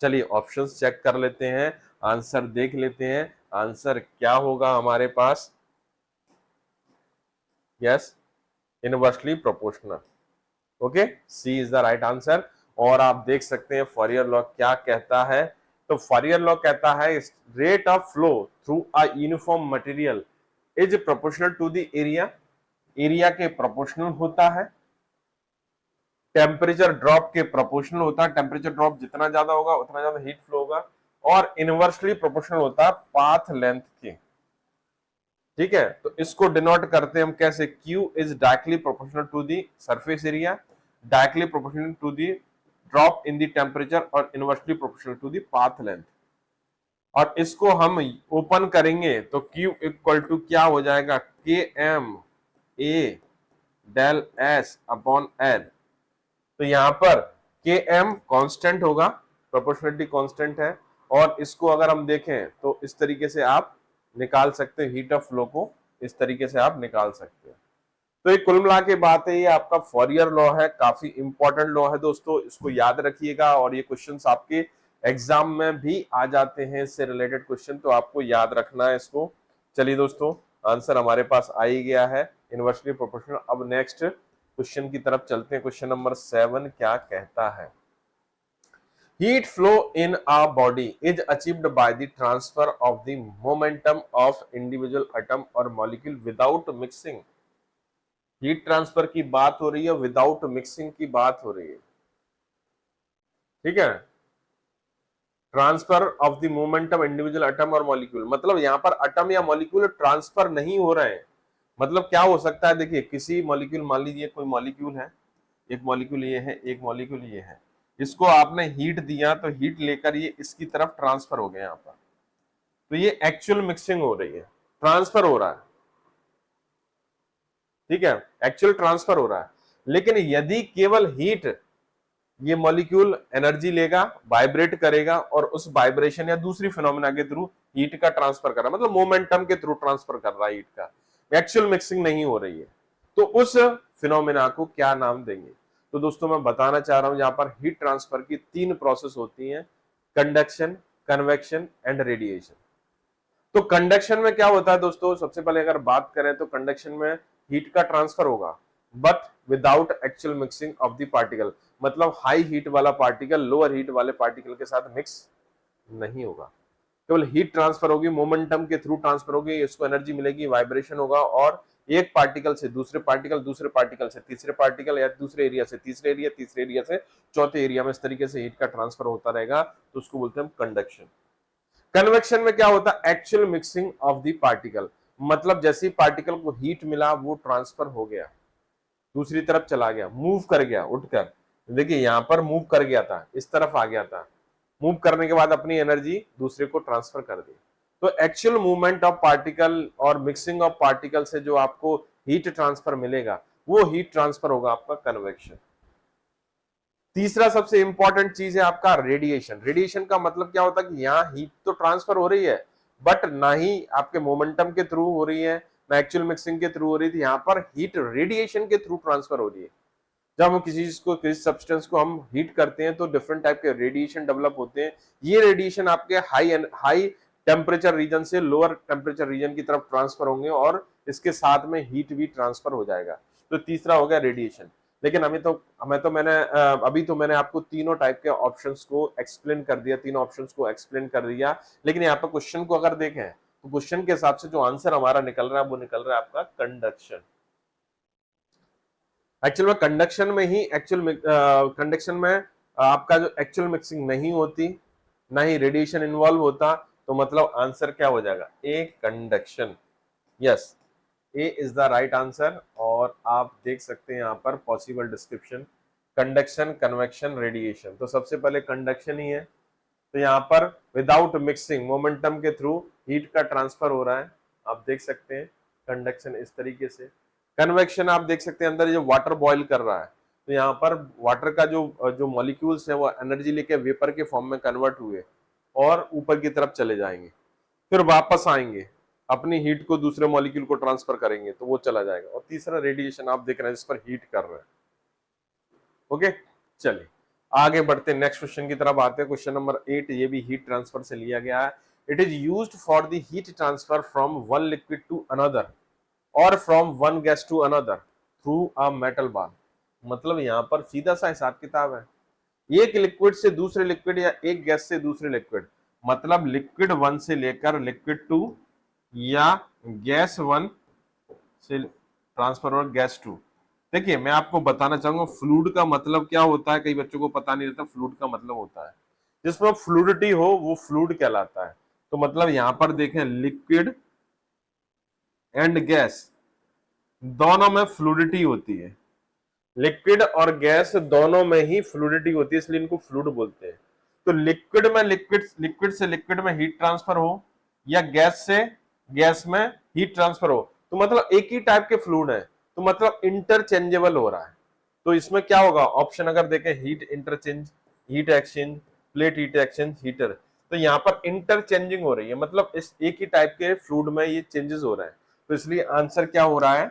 चलिए ऑप्शंस चेक कर लेते हैं, आंसर देख लेते हैं। आंसर क्या होगा हमारे पास? Yes, inversely proportional. Okay, C is the right answer. और आप देख सकते हैं फॉरियर लॉ क्या कहता है। तो फॉरियर लॉ कहता है rate of flow through a uniform material is proportional to the area. Area के प्रोपोर्शनल होता है, टेम्परेचर ड्रॉप के प्रोपोर्शनल होता है। टेम्परेचर ड्रॉप जितना ज्यादा होगा उतना ज्यादा हीट फ्लो होगा। और इनवर्सली प्रोपोर्शनल होता है पाथ लेंथ के। ठीक है, तो इसको डिनोट करते हैं हम कैसे? Q is directly proportional to the surface area, directly proportional to the drop in the temperature, और inversely proportional to the path length. और इसको हम ओपन करेंगे तो Q इक्वल टू क्या हो जाएगा? KM A del S upon L। तो यहां पर Km कांस्टेंट होगा, प्रोपोर्शनलिटी कांस्टेंट है। और इसको अगर हम देखें तो इस तरीके से आप निकाल सकते हैं, हीट ऑफ फ्लो को इस तरीके से आप निकाल सकते हैं। तो ये कुल मिला के बात है, ये आपका फॉरियर लॉ है, काफी इंपॉर्टेंट लॉ है दोस्तों, इसको याद रखिएगा। और ये क्वेश्चंस आपके एग्जाम में भी आ जाते हैं, इससे रिलेटेड क्वेश्चन, तो आपको याद रखना है इसको। चलिए दोस्तों, आंसर हमारे पास आ ही गया है, इनवर्सली प्रोपोर्शनल। अब नेक्स्ट क्वेश्चन की तरफ चलते हैं। क्वेश्चन नंबर 7 क्या कहता है? Heat flow in a body is achieved by the transfer of the momentum of individual atom or molecule without mixing। Heat transfer की बात हो रही है, विदाउट मिक्सिंग की बात हो रही है। ठीक है, transfer of the momentum individual atom और मॉलिक्यूल, मतलब यहां पर एटम या मॉलिक्यूल ट्रांसफर नहीं हो रहे हैं। मतलब क्या हो सकता है? देखिए किसी मॉलिक्यूल, मान लीजिए कोई मॉलिक्यूल है, एक मॉलिक्यूल ये है, एक मॉलिक्यूल ये है, इसको आपने हीट दिया तो हीट लेकर ये इसकी तरफ ट्रांसफर हो गया यहाँ पर, तो ये एक्चुअल मिक्सिंग हो रही है, ट्रांसफर हो रहा है। ठीक है, एक्चुअल ट्रांसफर हो रहा है। लेकिन यदि केवल हीट, ये मॉलिक्यूल एनर्जी लेगा, वाइब्रेट करेगा, और उस वाइब्रेशन या दूसरी फिनोमेना के थ्रू हीट का ट्रांसफर कर रहा है, मतलब मोमेंटम के थ्रू ट्रांसफर कर रहा है हीट का, एक्चुअल मिक्सिंग नहीं हो रही है, तो उस फिनोमेना को क्या नाम देंगे? तो दोस्तों मैं बताना चाह रहा हूं, यहां पर हीट ट्रांसफर की 3 प्रोसेस होती हैं, कंडक्शन, कन्वेक्शन एंड रेडिएशन। तो कंडक्शन में क्या होता है दोस्तों? सबसे पहले अगर बात करें तो कंडक्शन में हीट का ट्रांसफर होगा, but without actual mixing of the particle. मतलब हाई हीट वाला पार्टिकल लोअर हीट वाले पार्टिकल के साथ मिक्स नहीं होगा, केवल हीट ट्रांसफर होगी, मोमेंटम के थ्रू ट्रांसफर होगी, इसको एनर्जी मिलेगी, वाइब्रेशन होगा, और एक पार्टिकल से दूसरे पार्टिकल, दूसरे पार्टिकल से तीसरे पार्टिकल, या दूसरे एरिया से तीसरे एरिया, तीसरे एरिया से चौथे एरिया में, इस तरीके से हीट का ट्रांसफर होता रहेगा, तो उसको बोलते हैं कंडक्शन। कन्वेक्शन में क्या होता है? Actual mixing of the particle. मतलब जैसे ही पार्टिकल को हीट मिला, वो ट्रांसफर हो गया, दूसरी तरफ चला गया, मूव कर गया उठकर। देखिए यहां पर मूव कर गया था, इस तरफ आ गया था, मूव करने के बाद अपनी एनर्जी दूसरे को ट्रांसफर कर दी। तो एक्चुअल मूवमेंट ऑफ पार्टिकल और मिक्सिंग ऑफ पार्टिकल से जो आपको हीट ट्रांसफर मिलेगा, वो हीट ट्रांसफर होगा आपका कन्वेक्शन। तीसरा सबसे इंपॉर्टेंट चीज है आपका रेडिएशन। रेडिएशन का मतलब क्या होता है कि यहाँ हीट तो ट्रांसफर हो रही है, बट ना ही आपके मोमेंटम के थ्रू हो रही है, ना एक्चुअल मिक्सिंग के थ्रू हो रही थी, यहाँ पर हीट रेडिएशन के थ्रू ट्रांसफर हो रही है। जब हम किसी चीज को, किसी सब्सटेंस को हम हीट करते हैं तो डिफरेंट टाइप के रेडिएशन डेवलप होते हैं। ये रेडिएशन आपके हाई टेम्परेचर रीजन से लोअर टेम्परेचर रीजन की तरफ ट्रांसफर होंगे, और इसके साथ में हीट भी ट्रांसफर हो जाएगा। तो तीसरा हो गया रेडिएशन। लेकिन अभी तो मैंने आपको तीनों टाइप के ऑप्शंस को एक्सप्लेन कर दिया, तीनों ऑप्शंस को एक्सप्लेन कर दिया। लेकिन यहाँ पर क्वेश्चन को अगर देखें तो क्वेश्चन के हिसाब से जो आंसर हमारा निकल रहा है वो निकल रहा है आपका कंडक्शन। एक्चुअल में कंडक्शन में आपका जो एक्चुअल मिक्सिंग नहीं होती, ना ही रेडिएशन इन्वॉल्व होता, तो मतलब आंसर क्या हो जाएगा, A conduction. Yes, A is the right answer. और आप देख सकते हैं यहाँ पर possible description, conduction, convection, radiation. तो सबसे पहले कंडक्शन ही है, तो यहाँ पर विदाउट मिक्सिंग मोमेंटम के थ्रू हीट का ट्रांसफर हो रहा है, आप देख सकते हैं कंडक्शन इस तरीके से। कन्वेक्शन आप देख सकते हैं अंदर जो वाटर बॉईल कर रहा है, तो यहाँ पर वाटर का जो जो मॉलिक्यूल्स है वो एनर्जी लेके वेपर के फॉर्म में कन्वर्ट हुए और ऊपर की तरफ चले जाएंगे, फिर वापस आएंगे, अपनी हीट को दूसरे मॉलिक्यूल को ट्रांसफर करेंगे तो वो चला जाएगा। और तीसरा रेडिएशन आप देख रहे हैं, इस पर हीट कर रहे हैं। ओके, चलिए आगे बढ़ते हैं, नेक्स्ट क्वेश्चन की तरफ आते हैं। क्वेश्चन नंबर 8, ये भी हीट ट्रांसफर से लिया गया है। It is used for the heat transfer from one liquid to another और from one gas to another through a metal bar. मतलब यहाँ पर सीधा सा हिसाब किताब है, एक लिक्विड से दूसरे लिक्विड या एक गैस से दूसरे लिक्विड, मतलब लिक्विड 1 से लेकर लिक्विड 2 या गैस 1 से ट्रांसफर और गैस 2। देखिए मैं आपको बताना चाहूंगा फ्लूइड का मतलब क्या होता है, कई बच्चों को पता नहीं रहता। फ्लूइड का मतलब होता है जिसमें फ्लूइडिटी हो, वो फ्लूइड कहलाता है। तो मतलब यहां पर देखें लिक्विड एंड गैस दोनों में फ्लूइडिटी होती है, लिक्विड और गैस दोनों में ही फ्लूइडिटी होती है, इसलिए इनको फ्लूइड बोलते हैं। तो लिक्विड से लिक्विड में हीट ट्रांसफर हो या गैस से गैस में हीट ट्रांसफर हो, तो मतलब एक ही टाइप के फ्लूइड है, तो मतलब इंटरचेंजेबल हो रहा है। तो इसमें क्या होगा, ऑप्शन अगर देखें, heat interchange, heat exchange, plate heat exchange, heater. तो यहाँ पर इंटरचेंजिंग हो रही है, मतलब इस एक ही टाइप के फ्लूइड में ये चेंजेस हो रहे हैं। तो इसलिए आंसर क्या हो रहा है,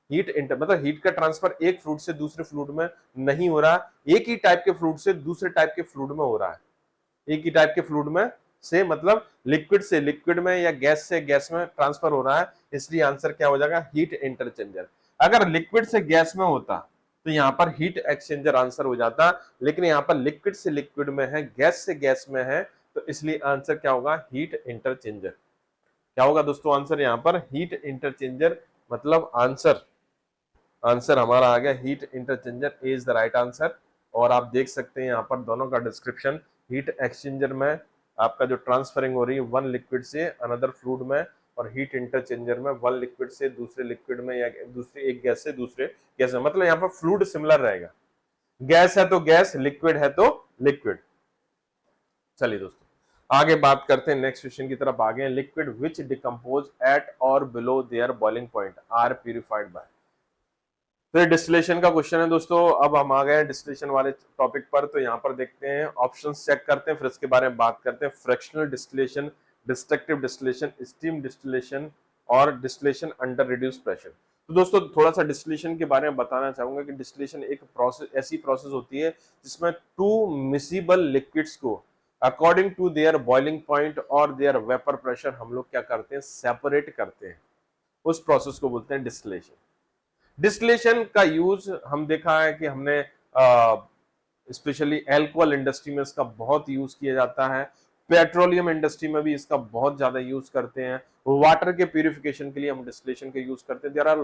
हीट इंटर, मतलब हीट का ट्रांसफर एक फ्लूइड से दूसरे फ्लूइड में नहीं हो रहा, एक ही टाइप के फ्लूइड से दूसरे टाइप के फ्लूइड में हो रहा है। एक ही टाइप के फ्लूइड में से मतलब लिक्विड से लिक्विड में या गैस से गैस में ट्रांसफर हो रहा है, इसलिए आंसर क्या हो जाएगा, हीट इंटरचेंजर। अगर लिक्विड से गैस में होता तो यहाँ पर हीट एक्सचेंजर आंसर हो जाता, लेकिन यहाँ पर लिक्विड से लिक्विड में है, गैस से गैस में है, तो इसलिए आंसर क्या होगा, हीट इंटरचेंजर। क्या होगा दोस्तों आंसर यहाँ पर, हीट इंटरचेंजर। मतलब आंसर हमारा आ गया heat interchanger, is the right answer. और आप देख सकते हैं यहाँ पर दोनों का डिस्क्रिप्शन, हीट एक्सचेंजर में आपका जो ट्रांसफरिंग हो रही है वन लिक्विड से अनदर फ्लूइड में, और हीट इंटरचेंजर में वन लिक्विड से दूसरे लिक्विड में या दूसरे एक गैस से दूसरे गैस में, मतलब यहाँ पर फ्लूइड सिमिलर रहेगा, गैस है तो गैस, लिक्विड है तो लिक्विड। चलिए दोस्तों आगे बात करते हैं, नेक्स्ट क्वेश्चन की तरफ आगे। लिक्विड विच डिकम्पोज एट और below their boiling point are purified by. तो ये डिस्टिलेशन का क्वेश्चन है दोस्तों। अब हम आ गए डिस्टिलेशन वाले टॉपिक पर, तो यहाँ पर देखते हैं ऑप्शंस चेक करते हैं, फिर इसके बारे में बात करते हैं। Fractional distillation, destructive distillation, steam distillation और डिस्टिलेशन अंडर रिड्यूस्ड प्रेशर। तो दोस्तों थोड़ा सा डिस्टिलेशन के बारे में बताना चाहूंगा कि डिस्टिलेशन एक प्रोसेस, ऐसी प्रोसेस होती है जिसमें टू मिसिबल लिक्विड्स को according to their boiling point और देयर वेपर प्रेशर हम लोग क्या करते हैं, सेपरेट करते हैं। उस प्रोसेस को बोलते हैं डिस्टिलेशन। डिस्टिलेशन का यूज हम देखा है कि हमने स्पेशली एल्कोहल इंडस्ट्री में इसका बहुत यूज किया जाता है, पेट्रोलियम इंडस्ट्री में भी इसका बहुत ज्यादा यूज करते हैं, वाटर के प्यूरिफिकेशन के लिए हम डिस्टिलेशन का यूज करते हैं। There are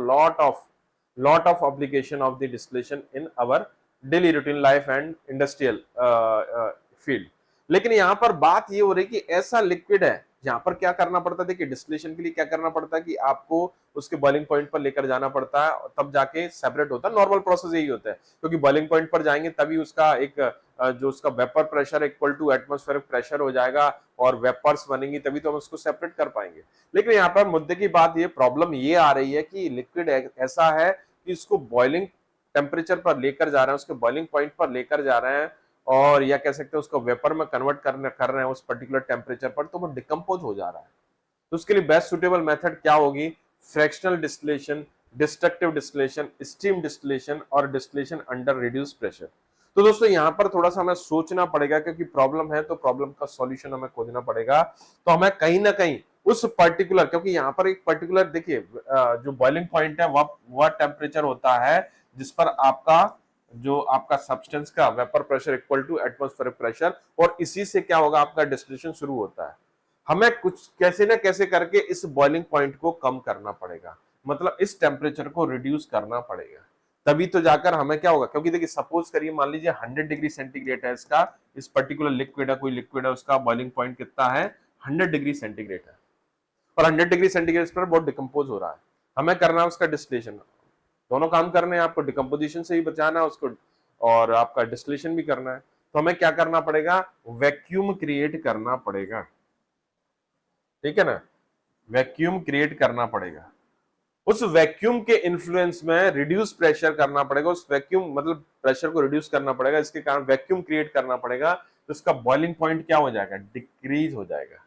lot of application of the distillation in our daily routine life and industrial field. लेकिन यहाँ पर बात ये हो रही है कि ऐसा लिक्विड है जहां पर क्या करना पड़ता है, देखिए डिस्टिलेशन के लिए क्या करना पड़ता है कि आपको उसके बॉइलिंग पॉइंट पर लेकर जाना पड़ता है, तब जाके सेपरेट होता है। नॉर्मल प्रोसेस यही होता है, क्योंकि बॉइलिंग पॉइंट पर जाएंगे तभी उसका एक जो उसका vapour pressure equal to atmospheric pressure हो जाएगा और वेपर्स बनेंगी, तभी तो हम उसको सेपरेट कर पाएंगे। लेकिन यहाँ पर मुद्दे की बात ये, प्रॉब्लम ये आ रही है कि लिक्विड ऐसा है कि इसको बॉइलिंग टेम्परेचर पर लेकर जा रहे हैं, उसके बॉइलिंग पॉइंट पर लेकर जा रहे हैं, और या कह सकते हैं उसको वेपर में कन्वर्ट कर रहे हैं उस पर्टिकुलर टेम्परेचर पर, तो वो डिकम्पोज हो जा रहा है। तो उसके लिए बेस्ट सुटेबल मेथड क्या होगी, fractional distillation, destructive distillation, steam distillation और डिस्टिलेशन अंडर रिड्यूस्ड प्रेशर। तो दोस्तों यहाँ पर थोड़ा सा हमें सोचना पड़ेगा, क्योंकि प्रॉब्लम है तो प्रॉब्लम का सॉल्यूशन हमें खोजना पड़ेगा। तो हमें कहीं ना कहीं उस पर्टिकुलर, क्योंकि यहाँ पर एक पर्टिकुलर देखिए जो बॉइलिंग पॉइंट है वह टेम्परेचर होता है जिस पर आपका सब्सटेंस का vapour pressure equal to atmospheric pressure, और इसी से क्या होगा, आपका डिस्टिलेशन शुरू होता है। हमें कुछ कैसे ना कैसे करके इस बॉइलिंग पॉइंट को कम करना पड़ेगा, मतलब इस टेम्परेचर को रिड्यूस करना पड़ेगा, तभी तो जाकर हमें क्या होगा। क्योंकि देखिए सपोज करिए मान लीजिए 100 डिग्री सेंटीग्रेड है इसका, इस पर्टिकुलर लिक्विड है, कोई लिक्विड है, उसका बॉइलिंग पॉइंट कितना है, 100 डिग्री सेंटीग्रेड है, और 100 डिग्री सेंटीग्रेड पर बहुत डिकम्पोज हो रहा है। हमें करना है उसका डिस्टिलेशन, दोनों काम करने हैं, आपको डिकम्पोजिशन से ही बचाना है उसको और आपका डिस्टिलेशन भी करना है। तो हमें क्या करना पड़ेगा, वैक्यूम क्रिएट करना पड़ेगा, ठीक है ना, वैक्यूम क्रिएट करना पड़ेगा। उस वैक्यूम के इन्फ्लुएंस में रिड्यूस प्रेशर करना पड़ेगा, उस वैक्यूम मतलब प्रेशर को रिड्यूस करना पड़ेगा, इसके कारण वैक्यूम क्रिएट करना पड़ेगा, तो उसका बॉइलिंग पॉइंट क्या हो जाएगा, डिक्रीज हो जाएगा,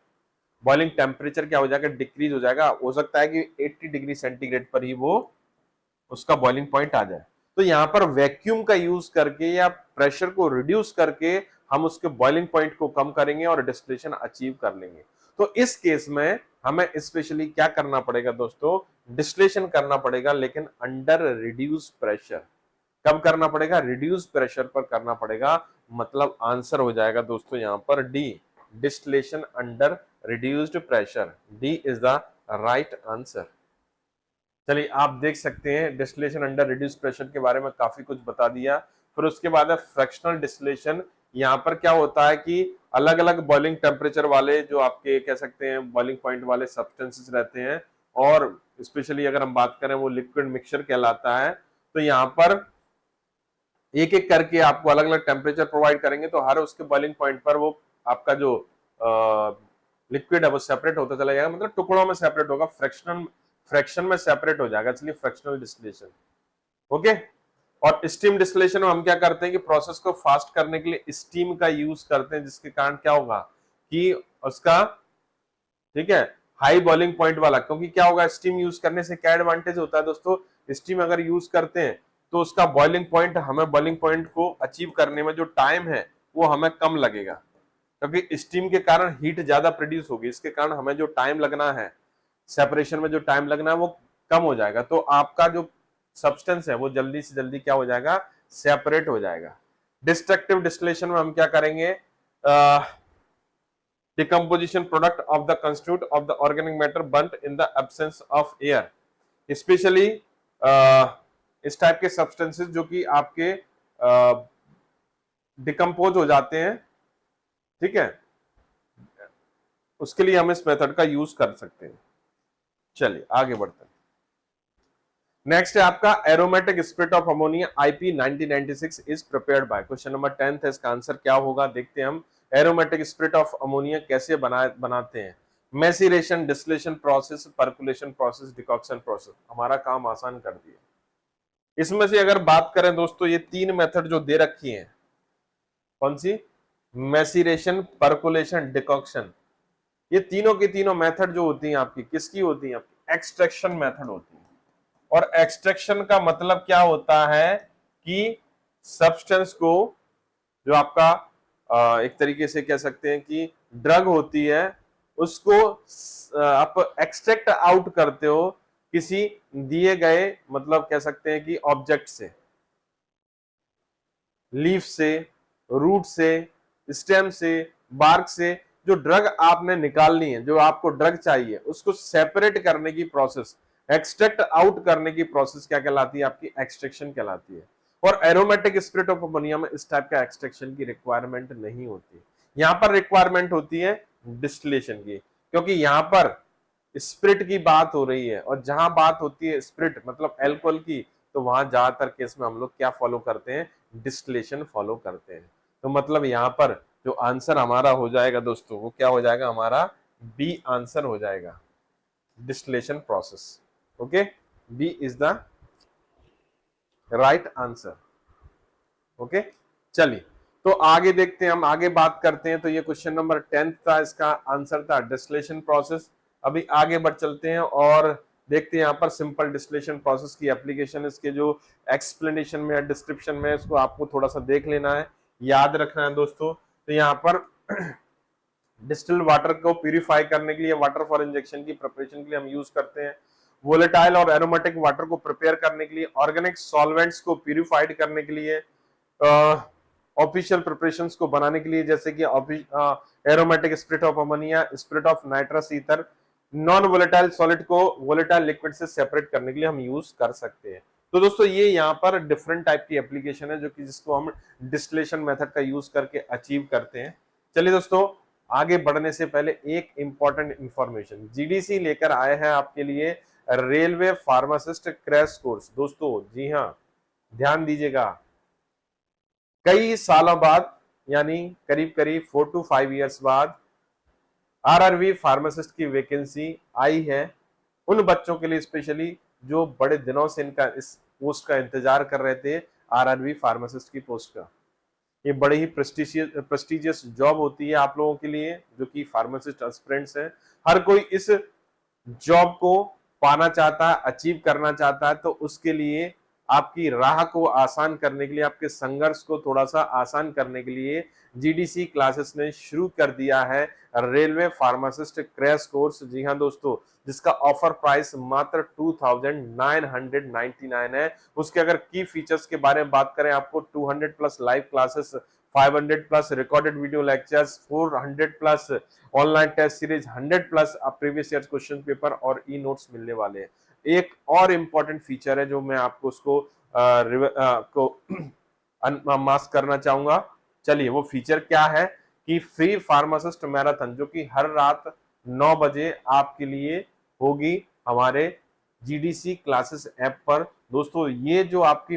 बॉइलिंग टेम्परेचर क्या हो जाएगा, डिक्रीज हो जाएगा। हो सकता है कि 80 डिग्री सेंटीग्रेड पर ही वो उसका बॉइलिंग पॉइंट आ जाए। तो यहां पर वैक्यूम का यूज करके या प्रेशर को रिड्यूस करके हम उसके बॉइलिंग पॉइंट को कम करेंगे और डिस्टिलेशन अचीव कर लेंगे। तो इस केस में हमें स्पेशली क्या करना पड़ेगा दोस्तों, डिस्टिलेशन करना पड़ेगा, लेकिन अंडर रिड्यूस प्रेशर। कब करना पड़ेगा, रिड्यूस प्रेशर पर करना पड़ेगा। मतलब आंसर हो जाएगा दोस्तों यहां पर D, distillation under reduced pressure. D is the right answer. चलिए आप देख सकते हैं डिस्टिलेशन अंडर रिड्यूस प्रेशर के बारे में काफी कुछ बता दिया। फिर उसके बाद है फ्रैक्शनल डिस्टिलेशन। यहाँ पर क्या होता है कि अलग अलग बॉइलिंग टेम्परेचर वाले जो आपके कह सकते हैं बॉइलिंग पॉइंट वाले सब्सटेंसेस रहते हैं, और स्पेशली अगर हम बात करें वो लिक्विड मिक्सचर कहलाता है। तो यहाँ पर एक एक करके आपको अलग अलग टेम्परेचर प्रोवाइड करेंगे, तो हर उसके बॉइलिंग पॉइंट पर वो आपका जो लिक्विड है वो सेपरेट होता चला जाएगा, मतलब टुकड़ों में सेपरेट होगा, फ्रैक्शन में सेपरेट हो जाएगा, इसलिए फ्रैक्शनल डिस्टिलेशन। ओके। और स्टीम डिस्टिलेशन में हम क्या करते हैं कि प्रोसेस को फास्ट करने के लिए स्टीम का यूज करते हैं, जिसके कारण क्या होगा कि उसका, ठीक है, हाई बॉइलिंग पॉइंट वाला, क्योंकि क्या होगा स्टीम यूज करने से क्या एडवांटेज होता है दोस्तों, स्टीम अगर यूज करते हैं तो उसका बॉइलिंग पॉइंट, हमें बॉइलिंग पॉइंट को अचीव करने में जो टाइम है वो हमें कम लगेगा, क्योंकि स्टीम के कारण हीट ज्यादा प्रोड्यूस होगी, इसके कारण हमें जो टाइम लगना है सेपरेशन में, जो टाइम लगना है वो कम हो जाएगा। तो आपका जो सब्सटेंस है वो जल्दी से जल्दी क्या हो जाएगा, सेपरेट हो जाएगा। डिस्ट्रक्टिव डिस्टिलेशन में हम क्या करेंगे, decomposition product of the constitute of the organic matter burnt in the absence of air, specially इस टाइप के सब्सटेंसेस जो कि आपके डिकम्पोज हो जाते हैं, ठीक है, उसके लिए हम इस मेथड का यूज कर सकते हैं। चलिए आगे बढ़ते हैं। नेक्स्ट है आपका aromatic spirit of ammonia IP 1996 is prepared by, question number 10 है, इसका आंसर क्या होगा देखते हैं हम। एरोमेटिक स्पिरिट ऑफ अमोनिया कैसे बनाते हैं, maceration, distillation process, percolation process, decoction process. हमारा काम आसान कर दिया। इसमें से अगर बात करें दोस्तों, ये तीन मेथड जो दे रखी हैं, कौन सी, मैसिरेशन, पर्कुलेशन, डिकॉक्शन, ये तीनों की तीनों मेथड जो होती हैं आपकी किसकी होती हैं, आपकी एक्सट्रैक्शन मेथड होती है। और एक्सट्रैक्शन का मतलब क्या होता है कि सब्सटेंस को, जो आपका एक तरीके से कह सकते हैं कि ड्रग होती है, उसको आप एक्सट्रैक्ट आउट करते हो किसी दिए गए, मतलब कह सकते हैं कि ऑब्जेक्ट से, लीफ से, रूट से, स्टेम से, बार्क से, जो ड्रग आपने निकालनी है, जो आपको ड्रग चाहिए, उसको सेपरेट करने की प्रोसेस, एक्सट्रैक्ट आउट करने की प्रोसेस क्या कहलाती है, आपकी एक्सट्रैक्शन कहलाती है। और एरोमेटिक स्पिरिट ऑफ अमोनिया में इस टाइप का एक्सट्रैक्शन की रिक्वायरमेंट नहीं होती, यहां पर रिक्वायरमेंट होती है डिस्टिलेशन की, क्योंकि यहां पर स्पिरिट की बात हो रही है, और जहां बात होती है स्पिरिट मतलब एल्कोहल की, तो वहां ज्यादातर केस में हम लोग क्या फॉलो करते हैं, डिस्टिलेशन फॉलो करते हैं। तो मतलब यहां पर जो आंसर हमारा हो जाएगा दोस्तों, वो क्या हो जाएगा, हमारा बी आंसर हो जाएगा, distillation process. Okay, B is the right answer. Okay, चलिए तो आगे देखते हैं, हम आगे बात करते हैं। तो ये क्वेश्चन नंबर 10 था, इसका आंसर था डिस्टिलेशन प्रोसेस। अभी आगे बढ़ चलते हैं और देखते हैं यहाँ पर सिंपल डिस्टिलेशन प्रोसेस की एप्लीकेशन, इसके जो एक्सप्लेनेशन में या डिस्क्रिप्शन में, इसको आपको थोड़ा सा देख लेना है, याद रखना है दोस्तों। तो यहाँ पर डिस्टिल्ड वाटर को प्यूरिफाई करने के लिए, वाटर फॉर इंजेक्शन की प्रिपरेशन के लिए हम यूज करते हैं। वोलेटाइल और एरोमेटिक वाटर को प्रिपेयर करने के लिए, ऑर्गेनिक सॉल्वेंट्स को प्यूरिफाइड करने के लिए, ऑफिशियल प्रिपरेशंस को बनाने के लिए, जैसे कि aromatic spirit of ammonia, spirit of nitrous ether, non volatile solid को वोलेटाइल लिक्विड से सेपरेट करने के लिए हम यूज कर सकते हैं। तो दोस्तों ये यहाँ पर डिफरेंट टाइप की एप्लीकेशन है जो कि जिसको हम डिस्टिलेशन मेथड का यूज करके अचीव करते हैं। चलिए दोस्तों, आगे बढ़ने से पहले एक इंपॉर्टेंट इंफॉर्मेशन, जीडीसी लेकर आए हैं आपके लिए रेलवे फार्मासिस्ट क्रैश कोर्स। दोस्तों जी हाँ, ध्यान दीजिएगा, कई सालों बाद यानी करीब करीब 4 to 5 इयर्स बाद आरआरबी फार्मासिस्ट की वैकेंसी आई है उन बच्चों के लिए स्पेशली जो बड़े दिनों से इनका इस पोस्ट का इंतजार कर रहे थे, आरआरबी फार्मासिस्ट की पोस्ट का। ये बड़ी ही प्रेस्टिजियस जॉब होती है आप लोगों के लिए जो कि फार्मासिस्ट एस्पिरेंट्स हैं। हर कोई इस जॉब को पाना चाहता है, अचीव करना चाहता है, तो उसके लिए आपकी राह को आसान करने के लिए, आपके संघर्ष को थोड़ा सा आसान करने के लिए जीडीसी क्लासेस ने शुरू कर दिया है रेलवे फार्मासिस्ट क्रैश कोर्स। जी हाँ दोस्तों, जिसका ऑफर प्राइस मात्र 2999 है। उसके अगर की फीचर्स के बारे में बात करें, आपको 200 plus live classes, 500 plus recorded video lectures, 400 plus online test series, 100 plus previous year question paper और ई नोट्स मिलने वाले हैं। एक और इम्पोर्टेंट फीचर है जो मैं आपको उसको मास्क करना चाहूंगा। चलिए वो फीचर क्या है कि फ्री फार्मासिस्ट मैराथन जो कि हर रात 9 बजे आपके लिए होगी हमारे जीडीसी क्लासेस ऐप पर। दोस्तों ये जो आपकी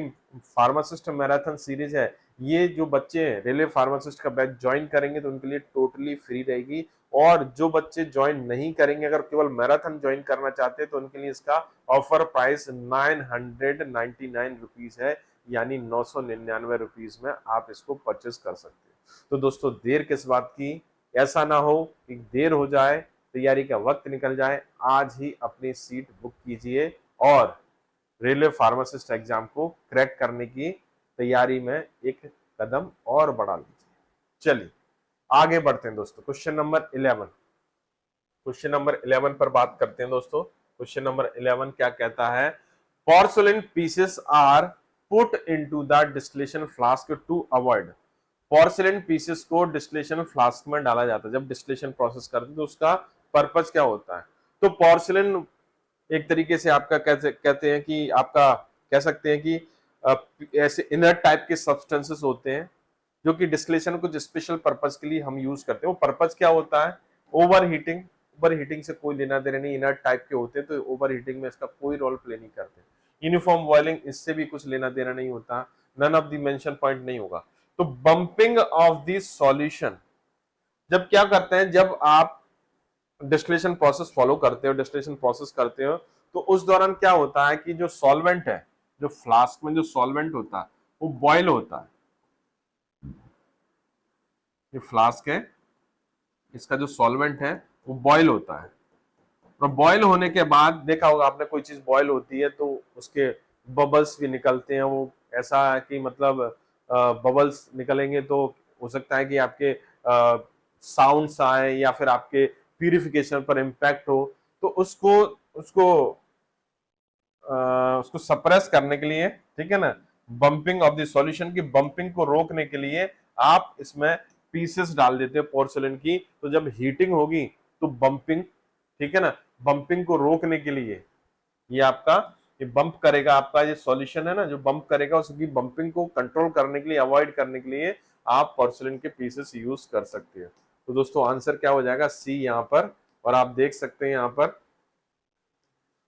फार्मासिस्ट मैराथन सीरीज है, ये जो बच्चे रेलवे फार्मासिस्ट का बैच ज्वाइन करेंगे तो उनके लिए टोटली फ्री रहेगी, और जो बच्चे ज्वाइन नहीं करेंगे, अगर केवल मैराथन ज्वाइन करना चाहते हैं, तो उनके लिए इसका ऑफर प्राइस 999 रुपीज है, यानी 999 रुपीज में आप इसको परचेस कर सकते हैं। तो दोस्तों देर किस बात की, ऐसा ना हो कि देर हो जाए, तैयारी का वक्त निकल जाए। आज ही अपनी सीट बुक कीजिए और रेलवे फार्मासिस्ट एग्जाम को क्रैक करने की तैयारी में एक कदम और बढ़ा लीजिए। चलिए आगे बढ़ते हैं दोस्तों, क्वेश्चन नंबर 11। क्वेश्चन नंबर 11 पर बात करते हैं दोस्तों। क्वेश्चन नंबर 11 क्या कहता है, porcelain pieces are put into the distillation flask to avoid. Porcelain pieces को डिस्टिलेशन फ्लास्क में डाला जाता है जब डिस्टिलेशन प्रोसेस करते हैं, तो उसका पर्पस क्या होता है। तो पोर्सलिन एक तरीके से आपका कहते हैं कि आपका कह सकते हैं कि ऐसे इनर टाइप के सब्सटेंसेस होते हैं जो कि डिस्टिलेशन कुछ स्पेशल पर्पस के लिए हम यूज करते हैं। वो पर्पस क्या होता है, ओवर हीटिंग। ओवर हीटिंग से कोई लेना देना नहीं, इनर टाइप के होते हैं तो ओवर हीटिंग में इसका कोई रोल प्ले नहीं करते। यूनिफॉर्म बॉइलिंग, इससे भी कुछ लेना देना नहीं होता, none of the mention point नहीं होगा। तो बंपिंग ऑफ द सॉल्यूशन, जब क्या करते हैं, जब आप डिस्टिलेशन प्रोसेस फॉलो करते हो, डिस्टिलेशन प्रोसेस करते हो, तो उस दौरान क्या होता है कि जो सॉल्वेंट है, जो फ्लास्क में जो सॉल्वेंट होता है वो बॉयल होता है। ये फ्लास्क है, इसका जो सॉल्वेंट है वो बॉयल होता है, और बॉयल होने के बाद देखा होगा आपने, कोई चीज बॉयल होती है तो उसके बबल्स भी निकलते हैं। वो ऐसा है कि मतलब बबल्स निकलेंगे तो हो सकता है कि आपके साउंड्स आए या फिर आपके प्यूरिफिकेशन पर इम्पैक्ट हो, तो उसको उसको उसको सप्रेस करने के लिए, ठीक है ना, बंपिंग ऑफ द सॉल्यूशन की बंपिंग को रोकने के लिए आप इसमें पीसेस डाल देते हो पोर्सिलिन की। तो जब हीटिंग होगी तो बंपिंग, ठीक है ना, बंपिंग को रोकने के लिए ये आपका ये बंप करेगा, आपका ये सॉल्यूशन है ना जो बंप करेगा, उसकी बंपिंग को कंट्रोल करने के लिए, अवॉइड करने के लिए आप पोर्सिलिन के पीसेस यूज कर सकते हैं। तो दोस्तों आंसर क्या हो जाएगा, सी यहाँ पर। और आप देख सकते हैं यहाँ पर,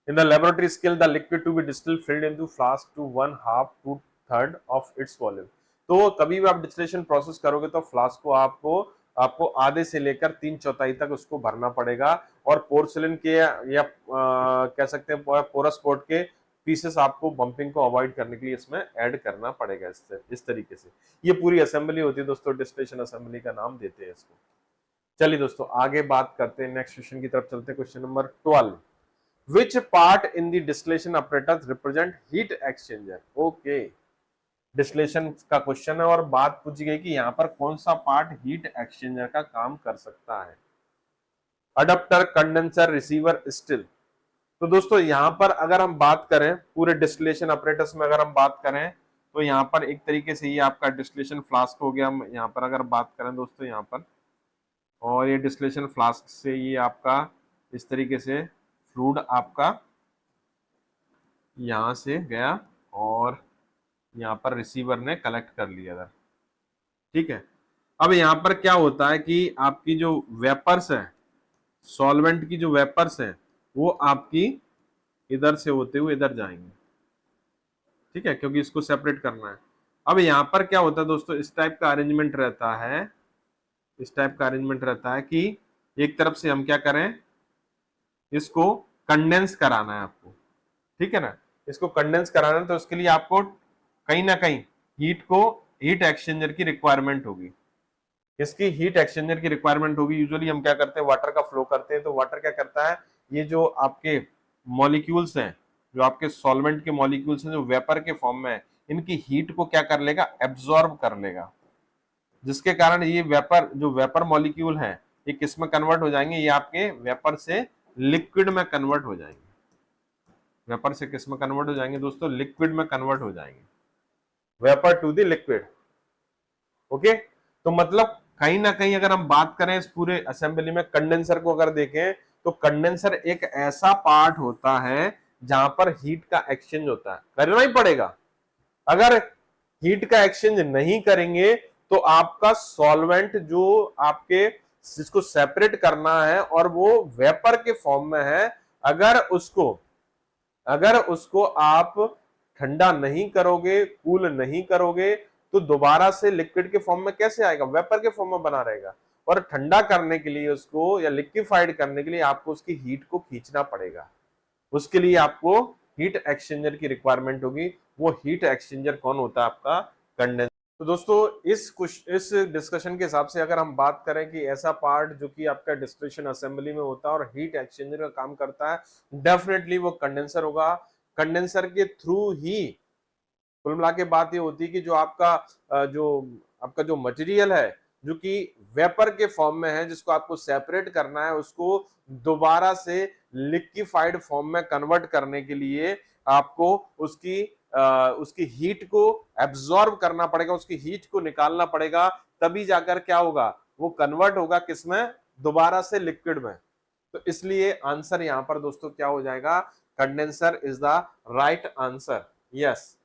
in the laboratory scale the liquid to be distilled filled into flask to 1/2 to 1/3 of its volume। तो कभी भी आप डिस्टिलेशन प्रोसेस करोगे तो फ्लास्क को आपको आपको आधे से लेकर 3/4 तक उसको भरना पड़ेगा, और पोर्सिलिन के या कह सकते हैं पोरस पोर्ट के पीसेस आपको बंपिंग को अवॉइड करने के लिए इसमें ऐड करना पड़ेगा। इस तरीके से ये पूरी असेंबली होती है दोस्तों, डिस्टिलेशन असेंबली का नाम देते हैं इसको। चलिए दोस्तों आगे बात करते हैं, नेक्स्ट क्वेश्चन की तरफ चलते हैं। Question number 12, which part in the distillation apparatus represent heat exchanger। Okay, distillation का क्वेश्चन है और बात पूछी गई कि यहाँ पर कौन सा पार्ट हीट एक्सचेंजर का काम कर सकता है। Adapter, condenser, receiver, still. तो दोस्तों यहाँ पर अगर हम बात करें पूरे डिस्टिलेशन अपरेटस में, अगर हम बात करें तो यहाँ पर एक तरीके से ये आपका डिस्टिलेशन फ्लास्क हो गया। हम यहाँ पर अगर बात करें दोस्तों यहाँ पर, और ये डिस्टिलेशन फ्लास्क से ये आपका इस तरीके से फ्लूइड आपका यहाँ से गया और यहाँ पर रिसीवर ने कलेक्ट कर लिया था। ठीक है, अब यहाँ पर क्या होता है कि आपकी जो वेपर्स है, सॉल्वेंट की जो वेपर्स है, वो आपकी इधर से होते हुए इधर जाएंगे। ठीक है, क्योंकि इसको सेपरेट करना है। अब यहाँ पर क्या होता है दोस्तों, इस टाइप का अरेंजमेंट रहता है, इस टाइप का अरेंजमेंट रहता है कि एक तरफ से हम क्या करें, इसको कंडेंस कराना है आपको। ठीक है ना, इसको कंडेंस कराना है तो उसके लिए आपको कहीं ना कहीं हीट एक्सचेंजर की रिक्वायरमेंट होगी। इसकी हीट एक्सचेंजर की रिक्वायरमेंट होगी। यूजुअली हम क्या करते हैं, वाटर का फ्लो करते हैं, तो वाटर क्या करता है, ये जो आपके मॉलिक्यूल्स हैं, जो आपके सॉल्वेंट के मॉलिक्यूल्स हैं, जो वेपर के फॉर्म में है, इनकी हीट को क्या कर लेगा, एब्जॉर्ब कर लेगा, जिसके कारण ये वेपर, जो वेपर मॉलिक्यूल है, ये किस में कन्वर्ट हो जाएंगे, ये आपके वेपर से लिक्विड में कन्वर्ट हो जाएंगे। वेपर से किस में कन्वर्ट हो जाएंगे दोस्तों, लिक्विड में कन्वर्ट हो जाएंगे, vapour to the liquid. Okay, तो मतलब कहीं ना कहीं अगर हम बात करें इस पूरे असेंबली में, कंडेंसर को अगर देखें तो कंडेंसर एक ऐसा पार्ट होता है जहां पर हीट का एक्सचेंज होता है, करना ही पड़ेगा। अगर हीट का एक्सचेंज नहीं करेंगे तो आपका सॉल्वेंट जो आपके, जिसको सेपरेट करना है और वो वेपर के फॉर्म में है, अगर उसको अगर उसको आप ठंडा नहीं करोगे, कूल नहीं करोगे, तो दोबारा से लिक्विड के फॉर्म में कैसे आएगा, वेपर के फॉर्म में बना रहेगा। और ठंडा करने के लिए उसको, या लिक्विफाइड करने के लिए आपको उसकी हीट को खींचना पड़ेगा। उसके लिए आपको हीट एक्सचेंजर की रिक्वायरमेंट होगी। वो हीट एक्सचेंजर कौन होता है, आपका कंडेंसर। तो दोस्तों इस डिस्कशन के हिसाब से अगर हम बात करें कि ऐसा पार्ट जो कि आपका डिस्टिलेशन असेंबली में होता है और हीट एक्सचेंजर का काम करता है, डेफिनेटली वो कंडेंसर होगा। कंडेंसर के थ्रू ही कुल मिला के बात ये होती है कि जो मटेरियल है, जो कि वेपर के फॉर्म में है, जिसको आपको सेपरेट करना है, उसको दोबारा से लिक्विफाइड फॉर्म में कन्वर्ट करने के लिए आपको उसकी हीट को एब्जॉर्ब करना पड़ेगा, उसकी हीट को निकालना पड़ेगा, तभी जाकर क्या होगा, वो कन्वर्ट होगा किसमें, दोबारा से लिक्विड में। तो इसलिए आंसर यहां पर दोस्तों क्या हो जाएगा, condenser is the right answer. Yes,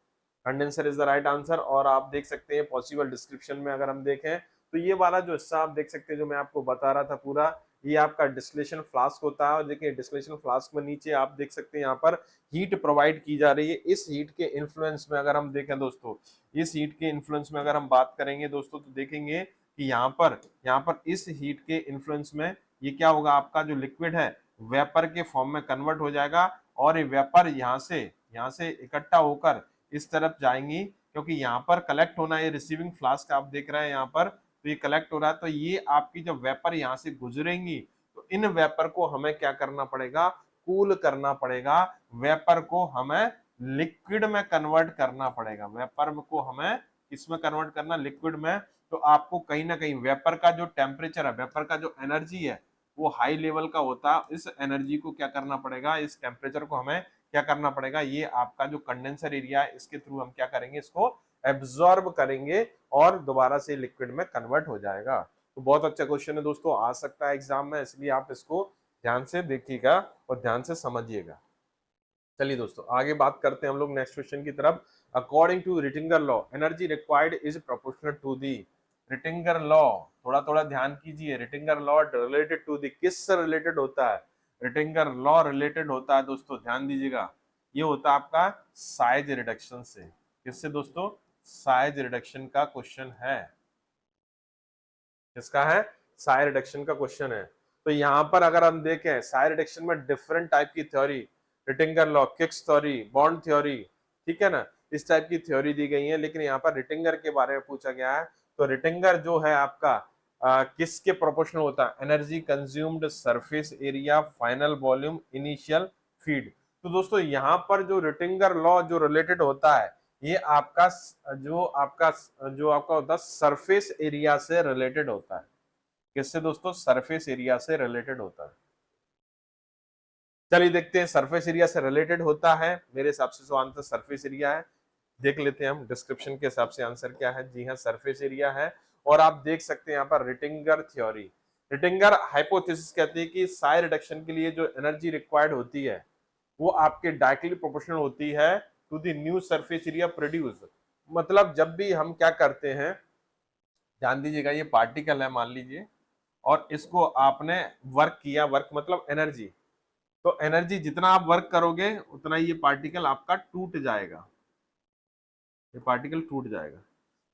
condenser is the right answer. और आप देख सकते हैं पॉसिबल डिस्क्रिप्शन में अगर हम देखें तो ये वाला जो हिस्सा आप देख सकते हैं, जो मैं आपको बता रहा था पूरा, ये आपका डिस्टिलेशन फ्लास्क होता है। और देखिए डिस्टिलेशन फ्लास्क में नीचे आप देख सकते हैं यहाँ पर हीट प्रोवाइड की जा रही है। इस हीट के इन्फ्लुएंस में अगर हम देखें दोस्तों, इस हीट के इन्फ्लुएंस में अगर हम बात करेंगे दोस्तों, तो देखेंगे कि यहाँ पर इस हीट के इन्फ्लुएंस में ये क्या होगा, आपका जो लिक्विड है वेपर के फॉर्म में कन्वर्ट हो जाएगा, और ये वेपर यहाँ से इकट्ठा होकर इस तरफ जाएंगी, क्योंकि यहाँ पर कलेक्ट होना, ये रिसीविंग फ्लास्क आप देख रहे हैं यहाँ पर, तो ये कलेक्ट हो रहा है। तो ये आपकी जब वेपर यहाँ से गुजरेंगी, तो इन वेपर को हमें क्या करना पड़ेगा, कूल करना पड़ेगा, वेपर को हमें लिक्विड में कन्वर्ट करना पड़ेगा। वेपर को हमें किसमें कन्वर्ट करना, लिक्विड में। तो आपको कहीं ना कहीं वेपर का जो टेम्परेचर है, वेपर का जो एनर्जी है, वो हाई लेवल का होता है। इस एनर्जी को क्या करना पड़ेगा, इस टेम्परेचर को हमें क्या करना पड़ेगा, ये आपका जो कंडेंसर एरिया है, इसके थ्रू हम क्या करेंगे, इसको एब्जॉर्ब करेंगे और दोबारा से लिक्विड में कन्वर्ट हो जाएगा। तो बहुत अच्छा क्वेश्चन है दोस्तों, आ सकता है एग्जाम में, इसलिए आप इसको ध्यान से देखिएगा और ध्यान से समझिएगा। चलिए दोस्तों आगे बात करते हैं हम लोग नेक्स्ट क्वेश्चन की तरफ। According to Rittinger law, energy required is proportional to the. Rittinger law, थोड़ा थोड़ा ध्यान कीजिए, Rittinger law related to the, किससे रिलेटेड होता है, रिटिंगर लॉ रिलेटेड होता है दोस्तों, ध्यान दीजिएगा। ये होता है आपका साइज रिडक्शन से। किससे दोस्तों, साइज रिडक्शन का क्वेश्चन है। किसका है, साइज रिडक्शन का क्वेश्चन है। तो यहाँ पर अगर हम देखें साइज रिडक्शन में डिफरेंट टाइप की theory, Rittinger law, Kick's theory, Bond theory, ठीक है ना, इस टाइप की थ्योरी दी गई है। लेकिन यहाँ पर रिटिंगर के बारे में पूछा गया है। तो रिटिंगर जो है आपका किसके प्रोपोर्शनल होता है, energy consumed, surface area, final volume, initial feed. तो दोस्तों यहाँ पर जो रिटिंगर लॉ जो रिलेटेड होता है, ये आपका जो आपका होता है सरफेस एरिया से रिलेटेड होता है। किससे दोस्तों? सरफेस एरिया से रिलेटेड होता है। चलिए देखते हैं सरफेस एरिया से रिलेटेड होता है, मेरे हिसाब से जो आंसर सरफेस एरिया है। देख लेते हैं हम डिस्क्रिप्शन के हिसाब से आंसर क्या है। जी हाँ, सरफेस एरिया है। और आप देख सकते हैं यहाँ पर रिटिंगर थ्योरी, रिटिंगर हाइपोथेसिस कहती है कि साइज रिडक्शन के लिए जो एनर्जी रिक्वायर्ड होती है वो आपके डायरेक्टली प्रोपोर्शनल होती है to the new surface area produce. मतलब जब भी हम क्या करते हैं, ध्यान दीजिएगा, ये पार्टिकल है मान लीजिए, और इसको आपने वर्क किया, वर्क मतलब एनर्जी, तो एनर्जी जितना आप वर्क करोगे उतना ये पार्टिकल आपका टूट जाएगा, ये पार्टिकल टूट जाएगा।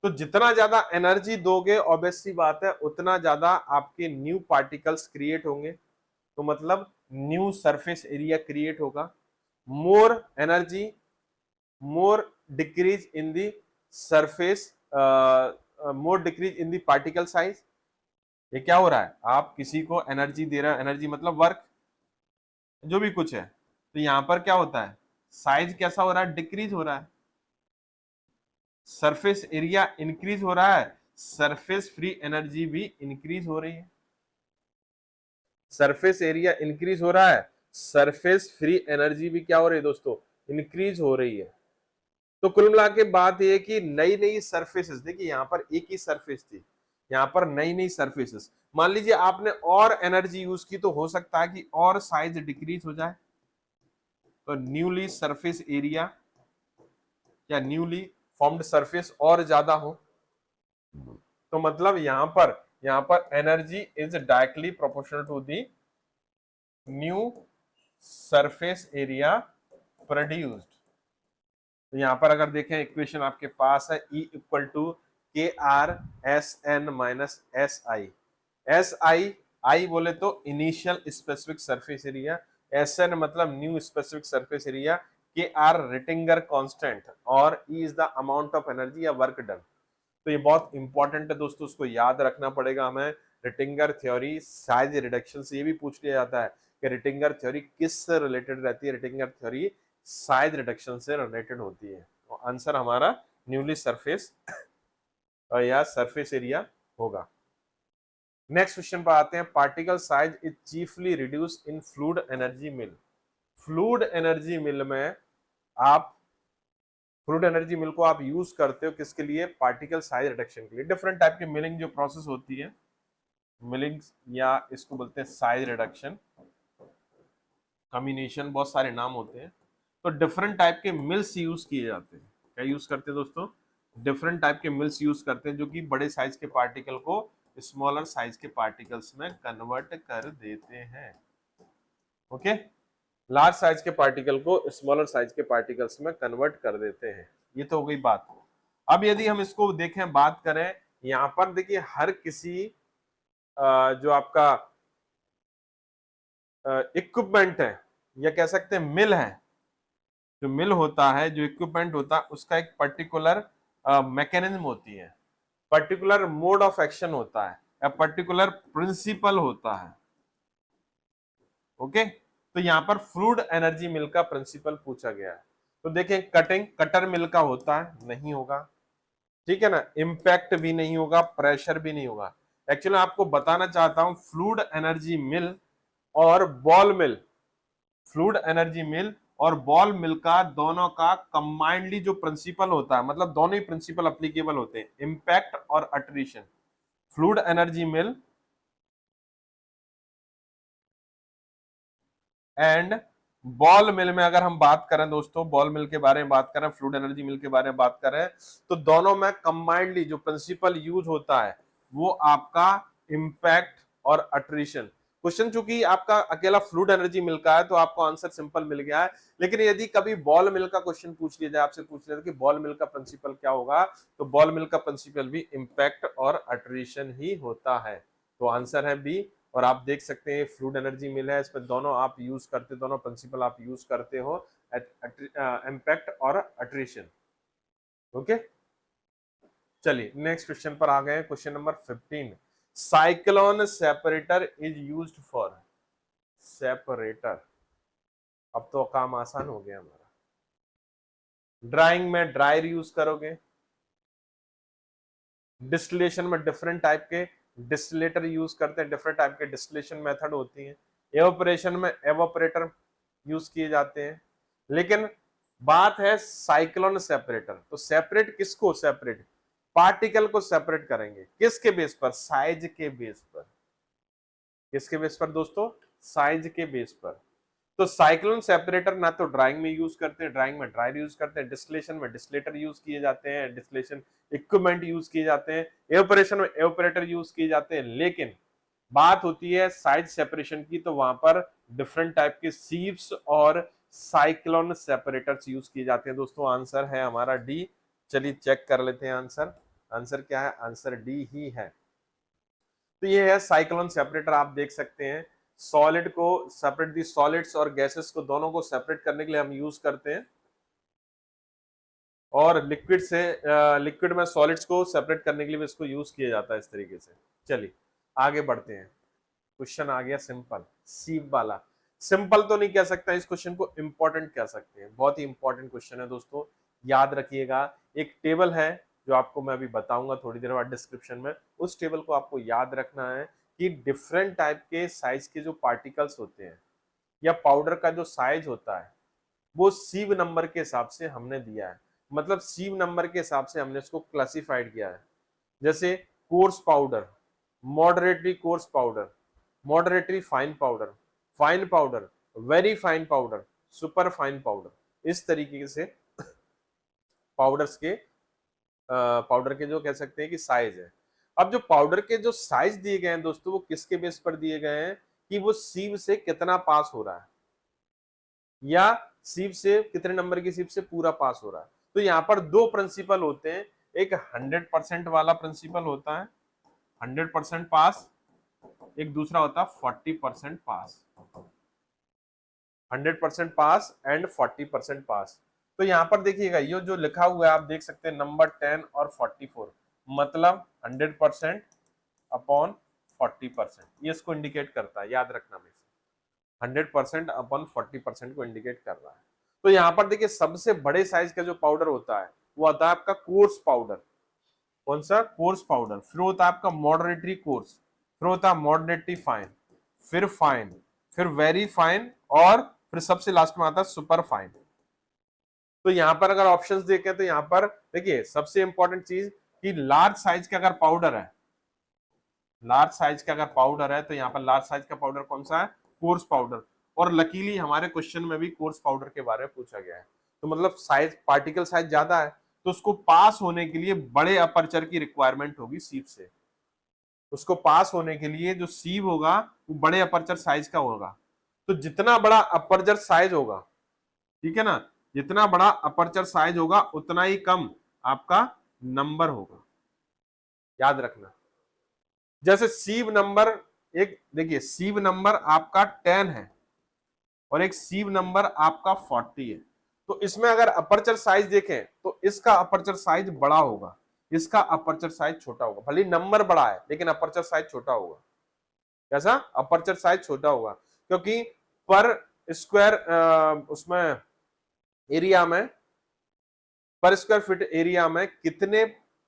तो जितना ज्यादा एनर्जी दोगे ऑब्वियस सी बात है उतना ज्यादा आपके न्यू पार्टिकल्स क्रिएट होंगे, तो मतलब न्यू सरफेस एरिया क्रिएट होगा। More energy, more decrease in the surface, more decrease in the particle size. ये क्या हो रहा है, आप किसी को एनर्जी दे रहे हो, एनर्जी मतलब वर्क जो भी कुछ है, तो यहां पर क्या होता है, साइज कैसा हो रहा है, डिक्रीज हो रहा है। सरफेस एरिया इंक्रीज हो रहा है, सरफेस फ्री एनर्जी भी इंक्रीज हो रही है। सरफेस एरिया इंक्रीज हो रहा है, सरफेस फ्री एनर्जी भी क्या हो रही है दोस्तों, इंक्रीज हो रही है। तो कुल मिला के बात यह कि नई नई सरफेसेस, देखिए यहां पर एक ही सरफेस थी, यहां पर नई नई सरफेसेस, मान लीजिए आपने और एनर्जी यूज की तो हो सकता है कि और साइज डिक्रीज हो जाए, तो न्यूली सरफेस एरिया या न्यूली फॉर्म्ड सरफेस और ज्यादा हो। तो मतलब यहां पर energy is directly proportional to the new surface area produced. तो यहां पर अगर देखें इक्वेशन आपके पास है, E equal to K R S N minus S I. S I, I बोले तो initial specific surface area, S N मतलब new specific surface area, K R Rittinger constant, और E is the amount of energy या work done. तो ये बहुत important है दोस्तों, उसको याद रखना पड़ेगा हमें। रिटिंगर थ्योरी साइज रिडक्शन से ये भी पूछ लिया जाता है कि रिटिंगर थ्योरी किससे रिलेटेड रहती है, रिटिंगर थ्योरी साइज रिडक्शन से रिलेटेड होती है। तो आंसर हमारा न्यूली सरफेस या सरफेस एरिया होगा। नेक्स्ट क्वेश्चन पर आते हैं, particle size is chiefly reduce in fluid energy mill. Fluid energy mill में आप, फ्लूइड एनर्जी मिल को आप यूज करते हो किसके लिए, पार्टिकल साइज रिडक्शन के लिए। डिफरेंट टाइप की मिलिंग जो प्रोसेस होती है, मिलिंग या इसको बोलते हैं साइज रिडक्शन, कम्बिनेशन, बहुत सारे नाम होते हैं। तो डिफरेंट टाइप के मिल्स यूज किए जाते हैं। क्या यूज करते हैं दोस्तों, डिफरेंट टाइप के मिल्स यूज करते हैं जो कि बड़े साइज के पार्टिकल को स्मॉलर साइज के पार्टिकल्स में कन्वर्ट कर देते हैं। ओके, लार्ज साइज के पार्टिकल को स्मॉलर साइज के पार्टिकल्स में कन्वर्ट कर देते हैं। ये तो हो गई बात। अब यदि हम इसको देखें, बात करें, यहां पर देखिए हर किसी जो आपका इक्विपमेंट है या कह सकते हैं मिल है, जो मिल होता है, जो इक्विपमेंट होता है, उसका एक पर्टिकुलर मैकेनिज्म होती है, पर्टिकुलर मोड ऑफ एक्शन होता है, या पर्टिकुलर प्रिंसिपल होता है। ओके, तो यहां पर फ्लूइड एनर्जी मिल का प्रिंसिपल पूछा गया है। तो देखें, कटिंग कटर मिल का होता है, नहीं होगा, ठीक है ना, इंपैक्ट भी नहीं होगा, प्रेशर भी नहीं होगा। एक्चुअली आपको बताना चाहता हूं, फ्लूइड एनर्जी मिल और बॉल मिल, फ्लूइड एनर्जी मिल और बॉल मिल का दोनों का कंबाइंडली जो प्रिंसिपल होता है, मतलब दोनों ही प्रिंसिपल अप्लीकेबल होते हैं, इंपैक्ट और attrition. Fluid energy mill and ball mill में अगर हम बात करें दोस्तों, बॉल मिल के बारे में बात करें, फ्लूइड एनर्जी मिल के बारे में बात करें, तो दोनों में कंबाइंडली जो प्रिंसिपल यूज होता है वो आपका इंपैक्ट और अट्रीशन। क्वेश्चन चूंकि आपका अकेला फ्लूइड एनर्जी मिल का है तो आपको आंसर सिंपल मिल गया है, लेकिन यदि कभी बॉल मिल का क्वेश्चन पूछ लिया जाए, आपसे पूछ लिया जाए कि बॉल मिल का प्रिंसिपल क्या होगा, तो बॉल मिल का प्रिंसिपल भी इंपैक्ट और अट्रीशन ही होता है। तो आंसर है बी। और आप देख सकते हैं फ्लूइड एनर्जी मिल है, इसमें दोनों आप यूज करते, दोनों प्रिंसिपल आप यूज करते हो, इंपैक्ट और अट्रीशन। ओके, चलिए नेक्स्ट क्वेश्चन पर आ गए, question number 15। Cyclone separator is used for, separator, अब तो काम आसान हो गया हमारा। ड्राइंग में ड्रायर यूज करोगे, डिस्टिलेशन में डिफरेंट टाइप के डिस्टिलेटर यूज करते हैं, डिफरेंट टाइप के डिस्टिलेशन मेथड होती हैं। एवापोरेशन में एवापोरेटर यूज किए जाते हैं। लेकिन बात है साइक्लोन सेपरेटर, तो सेपरेट किसको, सेपरेट पार्टिकल को सेपरेट करेंगे किसके बेस पर, साइज के बेस पर। किसके बेस पर दोस्तों, साइज के बेस पर। तो साइक्लोन सेपरेटर ना तो ड्राइंग में यूज करते हैं, ड्राइंग में ड्रायर यूज करते हैं, डिस्टिलेशन में डिस्टिलेटर यूज किए जाते हैं, डिस्टिलेशन इक्विपमेंट यूज किए जाते हैं, एवापोरेशन में एवापोरेटर यूज किए जाते हैं। लेकिन बात होती है साइज सेपरेशन की, तो वहां पर डिफरेंट टाइप के सीव्स और साइक्लोन सेपरेटर्स यूज किए जाते हैं। दोस्तों आंसर है हमारा डी। चलिए चेक कर लेते हैं आंसर। आंसर क्या है, आंसर डी ही है। तो ये है साइक्लोन सेपरेटर, आप देख सकते हैं सॉलिड को सेपरेट, दी सॉलिड्स और गैसेस को दोनों को सेपरेट करने के लिए हम यूज करते हैं, और लिक्विड से लिक्विड में सॉलिड्स को सेपरेट करने के लिए भी इसको यूज किया जाता है इस तरीके से। चलिए आगे बढ़ते हैं। क्वेश्चन आ गया सिंपल, सीव वाला। सिंपल तो नहीं कह सकता, इस क्वेश्चन को इंपॉर्टेंट कह सकते हैं, बहुत ही इंपॉर्टेंट क्वेश्चन है दोस्तों, याद रखिएगा। एक टेबल है जो आपको मैं अभी बताऊंगा थोड़ी देर बाद डिस्क्रिप्शन में, उस टेबल को आपको याद रखना है कि डिफरेंट टाइप के साइज के जो पार्टिकल्स होते हैं या पाउडर का जो साइज होता है वो सीव नंबर के हिसाब से हमने दिया है। मतलब सीव नंबर के हिसाब से हमने इसको क्लासिफाइड किया है। जैसे course powder, moderately course powder, moderately fine powder, fine powder, very fine powder, super fine powder, इस तरीके से पाउडर्स के पाउडर के जो कह सकते हैं कि साइज है। अब जो पाउडर के जो साइज दिए गए हैं दोस्तों, वो किसके बेस पर दिए गए हैं कि वो सीव से कितना पास हो रहा है, या सीव से कितने नंबर की सीव से पूरा पास हो रहा है। तो यहाँ पर दो प्रिंसिपल होते हैं, एक 100% वाला प्रिंसिपल होता है, 100% पास, एक दूसरा होता है 40% पास, 100% पास एंड 40% पास। तो यहाँ पर देखिएगा ये जो लिखा हुआ है आप देख सकते हैं नंबर 10 और 44, मतलब 100% अपॉन 40%, ये इसको इंडिकेट करता है, याद रखना। में 100% अपॉन 40% को इंडिकेट कर रहा है। तो यहाँ पर देखिए सबसे बड़े साइज का जो पाउडर होता है वो आता है आपका कोर्स पाउडर। कौन सा, कोर्स पाउडर। फिर होता है आपका मॉडरेटरी कोर्स, फिर होता है मॉडरेटरी फाइन, फिर वेरी फाइन, और फिर सबसे लास्ट में आता है सुपर फाइन। तो यहाँ पर अगर ऑप्शंस देखें तो यहाँ पर देखिए सबसे इंपॉर्टेंट चीज कि लार्ज साइज का अगर पाउडर है, लार्ज साइज का अगर पाउडर है तो यहाँ पर लार्ज साइज का पाउडर कौन सा है, कोर्स पाउडर। और लकीली हमारे क्वेश्चन में भी कोर्स पाउडर के बारे में पूछा गया है। तो मतलब साइज, पार्टिकल साइज ज्यादा है तो उसको पास होने के लिए बड़े अपर्चर की रिक्वायरमेंट होगी सीव से। उसको पास होने के लिए जो सीव होगा वो बड़े अपर्चर साइज का होगा। तो जितना बड़ा अपर्चर साइज होगा, ठीक है ना, जितना बड़ा अपर्चर साइज होगा उतना ही कम आपका नंबर होगा, याद रखना। जैसे सीव नंबर, एक देखिए सीव नंबर आपका 10 है और एक सीव नंबर आपका 40 है। तो इसमें अगर अपर्चर साइज देखें तो इसका अपर्चर साइज बड़ा होगा, इसका अपर्चर साइज छोटा होगा। भले नंबर बड़ा है लेकिन अपर्चर साइज छोटा होगा। कैसा, अपर्चर साइज छोटा होगा, क्योंकि पर स्क्वायर उसमें एरिया में, पर स्क्वायर फीट एरिया में कितने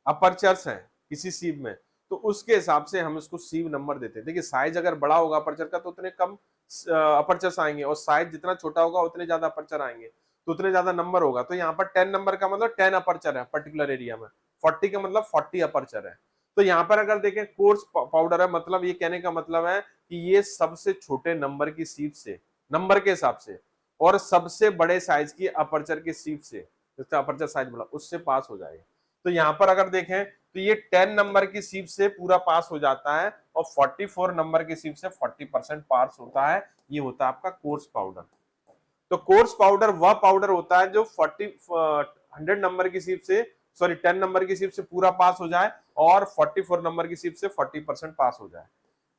अपर्चर्स हैं किसी सीव में, तो उसके हिसाब से हम इसको सीव नंबर देते हैं। देखिए साइज अगर बड़ा होगा अपर्चर का तो उतने कम अपर्चर्स आएंगे, और साइज जितना छोटा होगा उतने ज्यादा अपर्चर आएंगे, तो उतने ज्यादा नंबर होगा। तो यहाँ पर 10 नंबर का मतलब 10 अपर्चर है पर्टिकुलर एरिया में, 40 का मतलब 40 अपर्चर है। तो यहाँ पर अगर देखें कोर्स पाउडर है, मतलब ये कहने का मतलब है कि ये सबसे छोटे नंबर की सीव से, नंबर के हिसाब से, और सबसे बड़े साइज की अपर्चर की सीव से, जिसका अपर्चर साइज बड़ा, उससे पास हो जाएगा। तो यहाँ पर अगर देखें तो ये 10 नंबर की सीव से पूरा पास हो जाता है, और 44 नंबर की सीव से 40% पास होता है। ये होता है आपका कोर्स पाउडर। तो कोर्स पाउडर वह पाउडर होता है जो 100 नंबर की सीव से, सॉरी 10 नंबर की सीव से पूरा पास हो जाए, और 44 नंबर की सीव से 40% पास हो जाए।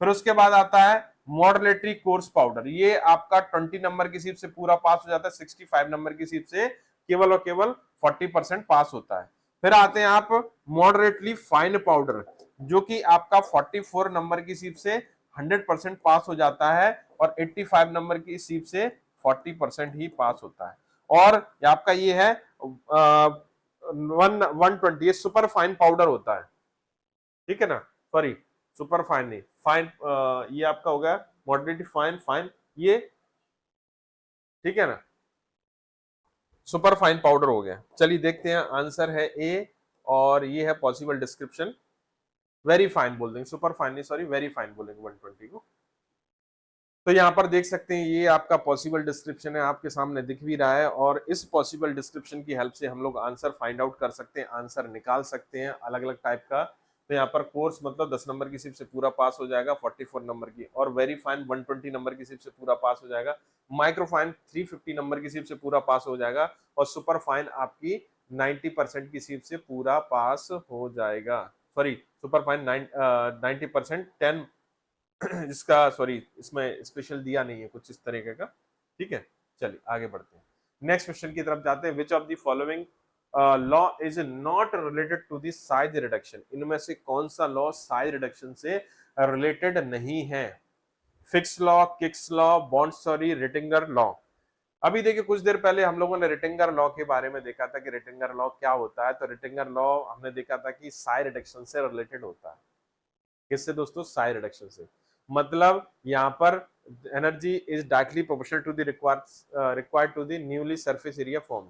फिर उसके बाद आता है मॉडरेटरी कोर्स पाउडर, ये आपका 20 नंबर की सीव से पूरा पास हो जाता है, 65 नंबर की सीव से केवल और केवल 40% पास होता है। फिर आते हैं आप मॉडरेटली फाइन पाउडर, जो कि आपका 44 नंबर की सीव से 100% पास हो जाता है, और 85 नंबर की सीव से 40% ही पास होता है। और आपका ये है 120, ये सुपर फाइन पाउडर होता है, ठीक है ना, सॉरी सुपर फाइन नहीं, फाइन ये आपका हो गया मॉडरेटली फाइन, फाइन ये, ठीक है ना, सुपर फाइन पाउडर हो गया। चलिए देखते हैं, आंसर है ए और ये है पॉसिबल डिस्क्रिप्शन। वेरी फाइन बोल देंगे, सुपर फाइन नहीं, सॉरी वेरी फाइन बोलेंगे 120 को। तो यहाँ पर देख सकते हैं ये आपका पॉसिबल डिस्क्रिप्शन है, आपके सामने दिख भी रहा है, और इस पॉसिबल डिस्क्रिप्शन की हेल्प से हम लोग आंसर फाइंड आउट कर सकते हैं, आंसर निकाल सकते हैं अलग अलग टाइप का। तो यहाँ पर कोर्स मतलब 10 नंबर की सिर्फ से पूरा पास हो जाएगा 44 नंबर की, और वेरी फाइन 120 नंबर की सिर्फ से पूरा पास हो जाएगा, माइक्रोफाइन 350 नंबर की सिर्फ से पूरा पास हो जाएगा, और सुपर फाइन आपकी 90% की सिर्फ से पूरा पास हो जाएगा। सॉरी, सुपर फाइन 90% 10 इसका, सॉरी इसमें स्पेशल दिया नहीं है कुछ इस तरीके का, ठीक है। चलिए आगे बढ़ते हैं, नेक्स्ट क्वेश्चन की तरफ जाते हैं। Which of the following law is not related to the size reduction, इनमें से कौन सा लॉ साइज रिडक्शन से रिलेटेड नहीं है? Fick's law, Kick's law, Bond's theory, Rittinger law. अभी देखिए कुछ देर पहले हम लोगों ने रिटिंगर लॉ के बारे में देखा था कि रिटिंगर लॉ क्या होता है। तो रिटिंगर लॉ हमने देखा था कि साइज रिडक्शन से रिलेटेड होता है। किससे दोस्तों? साइज रिडक्शन से। मतलब यहाँ पर energy is directly proportional to the required to the newly surface area form.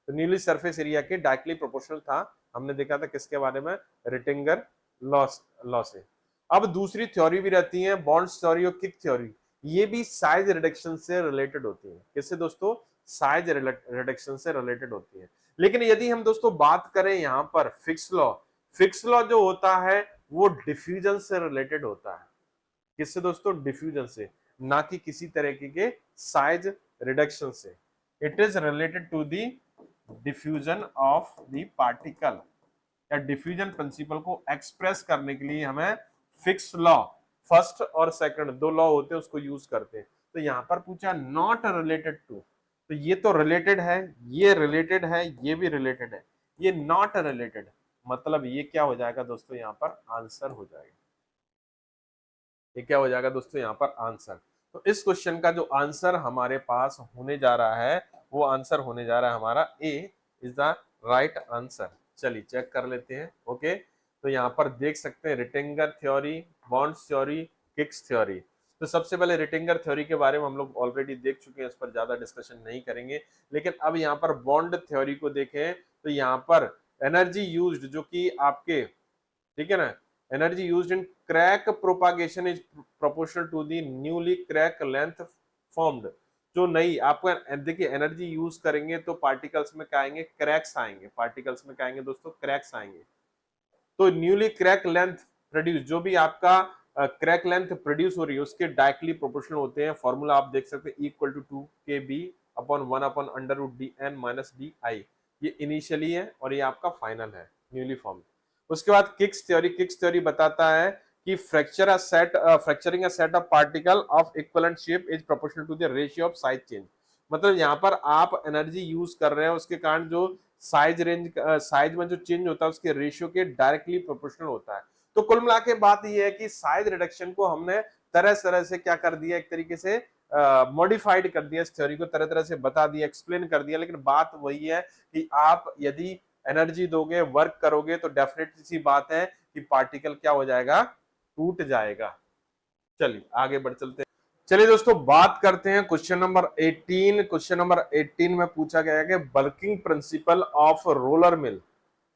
तो न्यूली सरफेस एरिया के डायरेक्टली प्रोपोर्शनल था, हमने देखा था किसके बारे में? रिटिंगर लॉ से। अब दूसरी थ्योरी भी रहती है, बॉन्ड्स थ्योरी और किक थ्योरी, ये भी साइज रिडक्शन से रिलेटेड होती है। किससे दोस्तों? साइज रिडक्शन से रिलेटेड होती है। लेकिन यदि हम दोस्तों बात करें यहाँ पर फिक्स लॉ, फिक्स लॉ जो होता है वो डिफ्यूजन से रिलेटेड होता है। किससे दोस्तों? डिफ्यूजन से, ना कि किसी तरीके के साइज रिडक्शन से। It is related to the diffusion of the particle, या डिफ्यूजन प्रिंसिपल को एक्सप्रेस करने के लिए हमें फिक्स लॉ, फर्स्ट और सेकंड दो लॉ होते हैं उसको यूज करते हैं। तो यहां पर पूछा नॉट रिलेटेड टू, तो ये तो रिलेटेड है, ये रिलेटेड है, ये भी रिलेटेड है, ये नॉट रिलेटेड, मतलब ये क्या हो जाएगा दोस्तों? यहाँ पर आंसर हो जाएगा। ये क्या हो जाएगा दोस्तों? यहाँ पर आंसर। तो इस क्वेश्चन का जो आंसर हमारे पास होने जा रहा है वो आंसर होने जा रहा है हमारा ए इज द राइट आंसर। चलिए चेक कर लेते हैं। ओके, तो यहाँ पर देख सकते हैं Rittinger theory, Bond's theory, Kick's theory. तो सबसे पहले रिटिंगर थ्योरी के बारे में हम लोग ऑलरेडी देख चुके हैं, इस पर ज्यादा डिस्कशन नहीं करेंगे। लेकिन अब यहाँ पर बॉन्ड थ्योरी को देखें तो यहाँ पर एनर्जी यूज्ड जो कि आपके, ठीक है ना, energy used in crack propagation is proportional to the newly crack length formed. जो नई आपको देखिए एनर्जी यूज करेंगे तो पार्टिकल्स में क्या आएंगे? क्रैक्स आएंगे। पार्टिकल्स में क्या आएंगे दोस्तों? क्रैक्स आएंगे। तो न्यूली क्रैक लेंथ प्रोड्यूस, जो भी आपका क्रैक लेंथ प्रोड्यूस हो रही है उसके डायरेक्टली प्रोपोर्शनल होते हैं। फॉर्मूला आप देख सकते हैं, equal to 2kb upon 1 upon under root dn minus di। ये इनिशियली है और ये आपका फाइनल है, न्यूली फॉर्म। उसके बाद किक्स थ्योरी, किक्स थ्योरी बताता है कि fracturing a set of particle of equivalent shape is proportional to the ratio of size change. मतलब यहाँ पर आप एनर्जी यूज कर रहे हैं, उसके कारण जो साइज में जो चेंज होता है उसके रेशियो के डायरेक्टली प्रोपोर्शनल होता है। तो कुल मिला के बात ये है कि साइज रिडक्शन को हमने तरह तरह से क्या कर दिया, एक तरीके से मॉडिफाइड कर दिया, इस थ्योरी को तरह तरह से बता दिया, एक्सप्लेन कर दिया। लेकिन बात वही है कि आप यदि एनर्जी दोगे, वर्क करोगे, तो डेफिनेटली सी बात है कि पार्टिकल क्या हो जाएगा? टूट जाएगा। चलिए आगे बढ़ चलते हैं। चलिए दोस्तों बात करते हैं क्वेश्चन नंबर 18। क्वेश्चन नंबर 18 में पूछा गया है कि working principle of roller mill.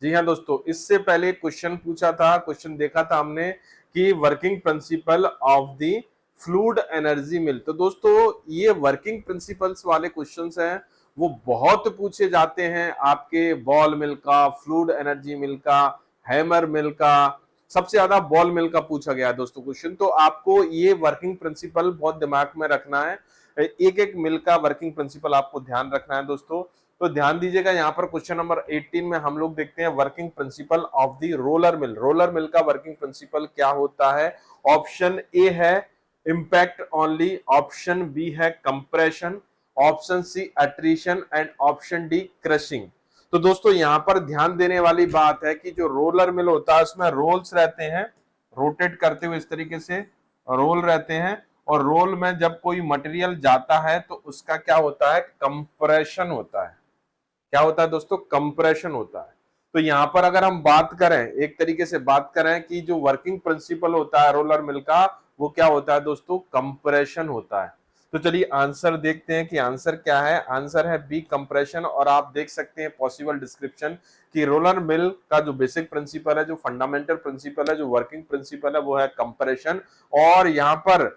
जी हाँ दोस्तों, इससे पहले क्वेश्चन पूछा था, क्वेश्चन देखा था हमने कि working principle of the fluid energy mill. तो दोस्तों ये वर्किंग प्रिंसिपल्स वाले क्वेश्चंस हैं, वो बहुत पूछे जाते हैं आपके बॉल मिल का, फ्लूइड एनर्जी मिल का, हैमर मिल का। सबसे ज्यादा बॉल मिल का पूछा गया है दोस्तों क्वेश्चन। तो आपको ये वर्किंग प्रिंसिपल बहुत दिमाग में रखना है, एक एक मिल का वर्किंग प्रिंसिपल आपको ध्यान रखना है दोस्तों। तो ध्यान दीजिएगा, यहाँ पर क्वेश्चन नंबर 18 में हम लोग देखते हैं working principle of the roller mill. Roller mill का वर्किंग प्रिंसिपल क्या होता है? ऑप्शन ए है इंपैक्ट ओनली, ऑप्शन बी है compression, option C attrition and option D crushing. तो दोस्तों यहाँ पर ध्यान देने वाली बात है कि जो रोलर मिल होता है उसमें रोल्स रहते हैं, रोटेट करते हुए इस तरीके से रोल रहते हैं, और रोल में जब कोई मटेरियल जाता है तो उसका क्या होता है? कंप्रेशन होता है। क्या होता है दोस्तों? कंप्रेशन होता है। तो यहाँ पर अगर हम बात करें, एक तरीके से बात करें कि जो वर्किंग प्रिंसिपल होता है रोलर मिल का, वो क्या होता है दोस्तों, कंप्रेशन होता है। तो चलिए आंसर देखते हैं कि आंसर क्या है। आंसर है बी, कंप्रेशन। और आप देख सकते हैं पॉसिबल डिस्क्रिप्शन कि रोलर मिल का जो बेसिक प्रिंसिपल है, जो फंडामेंटल प्रिंसिपल है, जो वर्किंग प्रिंसिपल है, वो है कंप्रेशन। और यहाँ पर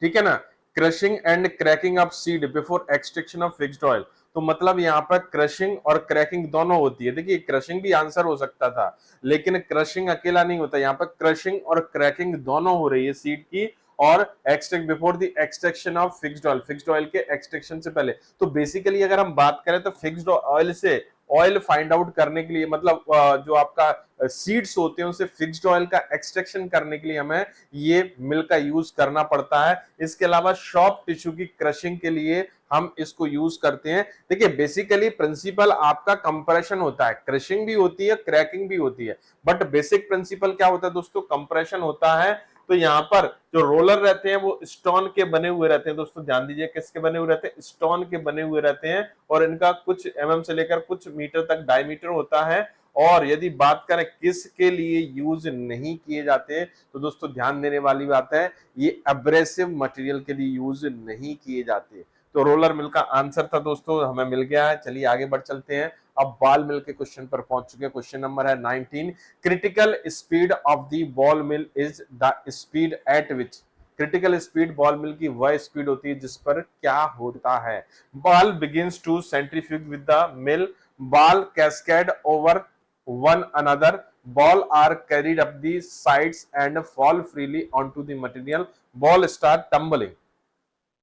ठीक है ना, crushing and cracking of seed before extraction of fixed oil. तो मतलब यहाँ पर क्रशिंग और क्रैकिंग दोनों होती है। देखिए क्रशिंग भी आंसर हो सकता था, लेकिन क्रशिंग अकेला नहीं होता, यहाँ पर क्रशिंग और क्रैकिंग दोनों हो रही है सीड की। और extract before the extraction of fixed oil, fixed oil के एक्सट्रैक्शन से पहले। तो बेसिकली अगर हम बात करें तो फिक्स्ड ऑयल से ऑयल फाइंड आउट करने के लिए, मतलब जो आपका सीड्स होते हैं उनसे फिक्स्ड ऑयल का एक्सट्रैक्शन करने के लिए हमें ये मिल का यूज करना पड़ता है। इसके अलावा सॉफ्ट टिश्यू की क्रशिंग के लिए हम इसको यूज करते हैं। देखिए बेसिकली प्रिंसिपल आपका कंप्रेशन होता है, क्रशिंग भी होती है, क्रैकिंग भी होती है, बट बेसिक प्रिंसिपल क्या होता है दोस्तों, कंप्रेशन होता है। तो यहाँ पर जो रोलर रहते हैं वो स्टोन के बने हुए रहते हैं दोस्तों, ध्यान दीजिए किसके बने हुए रहते हैं, स्टोन के बने हुए रहते हैं। और इनका कुछ एमएम से लेकर कुछ मीटर तक डायमीटर होता है। और यदि बात करें किसके लिए यूज नहीं किए जाते, तो दोस्तों ध्यान देने वाली बात है, ये एब्रेसिव मटेरियल के लिए यूज नहीं किए जाते। तो रोलर मिल का आंसर था दोस्तों, हमें मिल गया है। चलिए आगे बढ़ चलते हैं। अब बॉल मिल के क्वेश्चन पर पहुंच चुके हैं। क्वेश्चन नंबर है 19। Critical speed of the ball mill is the speed at which. Critical speed ball mill की वह स्पीड होती है जिस पर क्या होता है। Ball begins to centrifuge with the mill, ball cascade over one another, ball are carried up the sides and fall freely onto the material, ball start tumbling।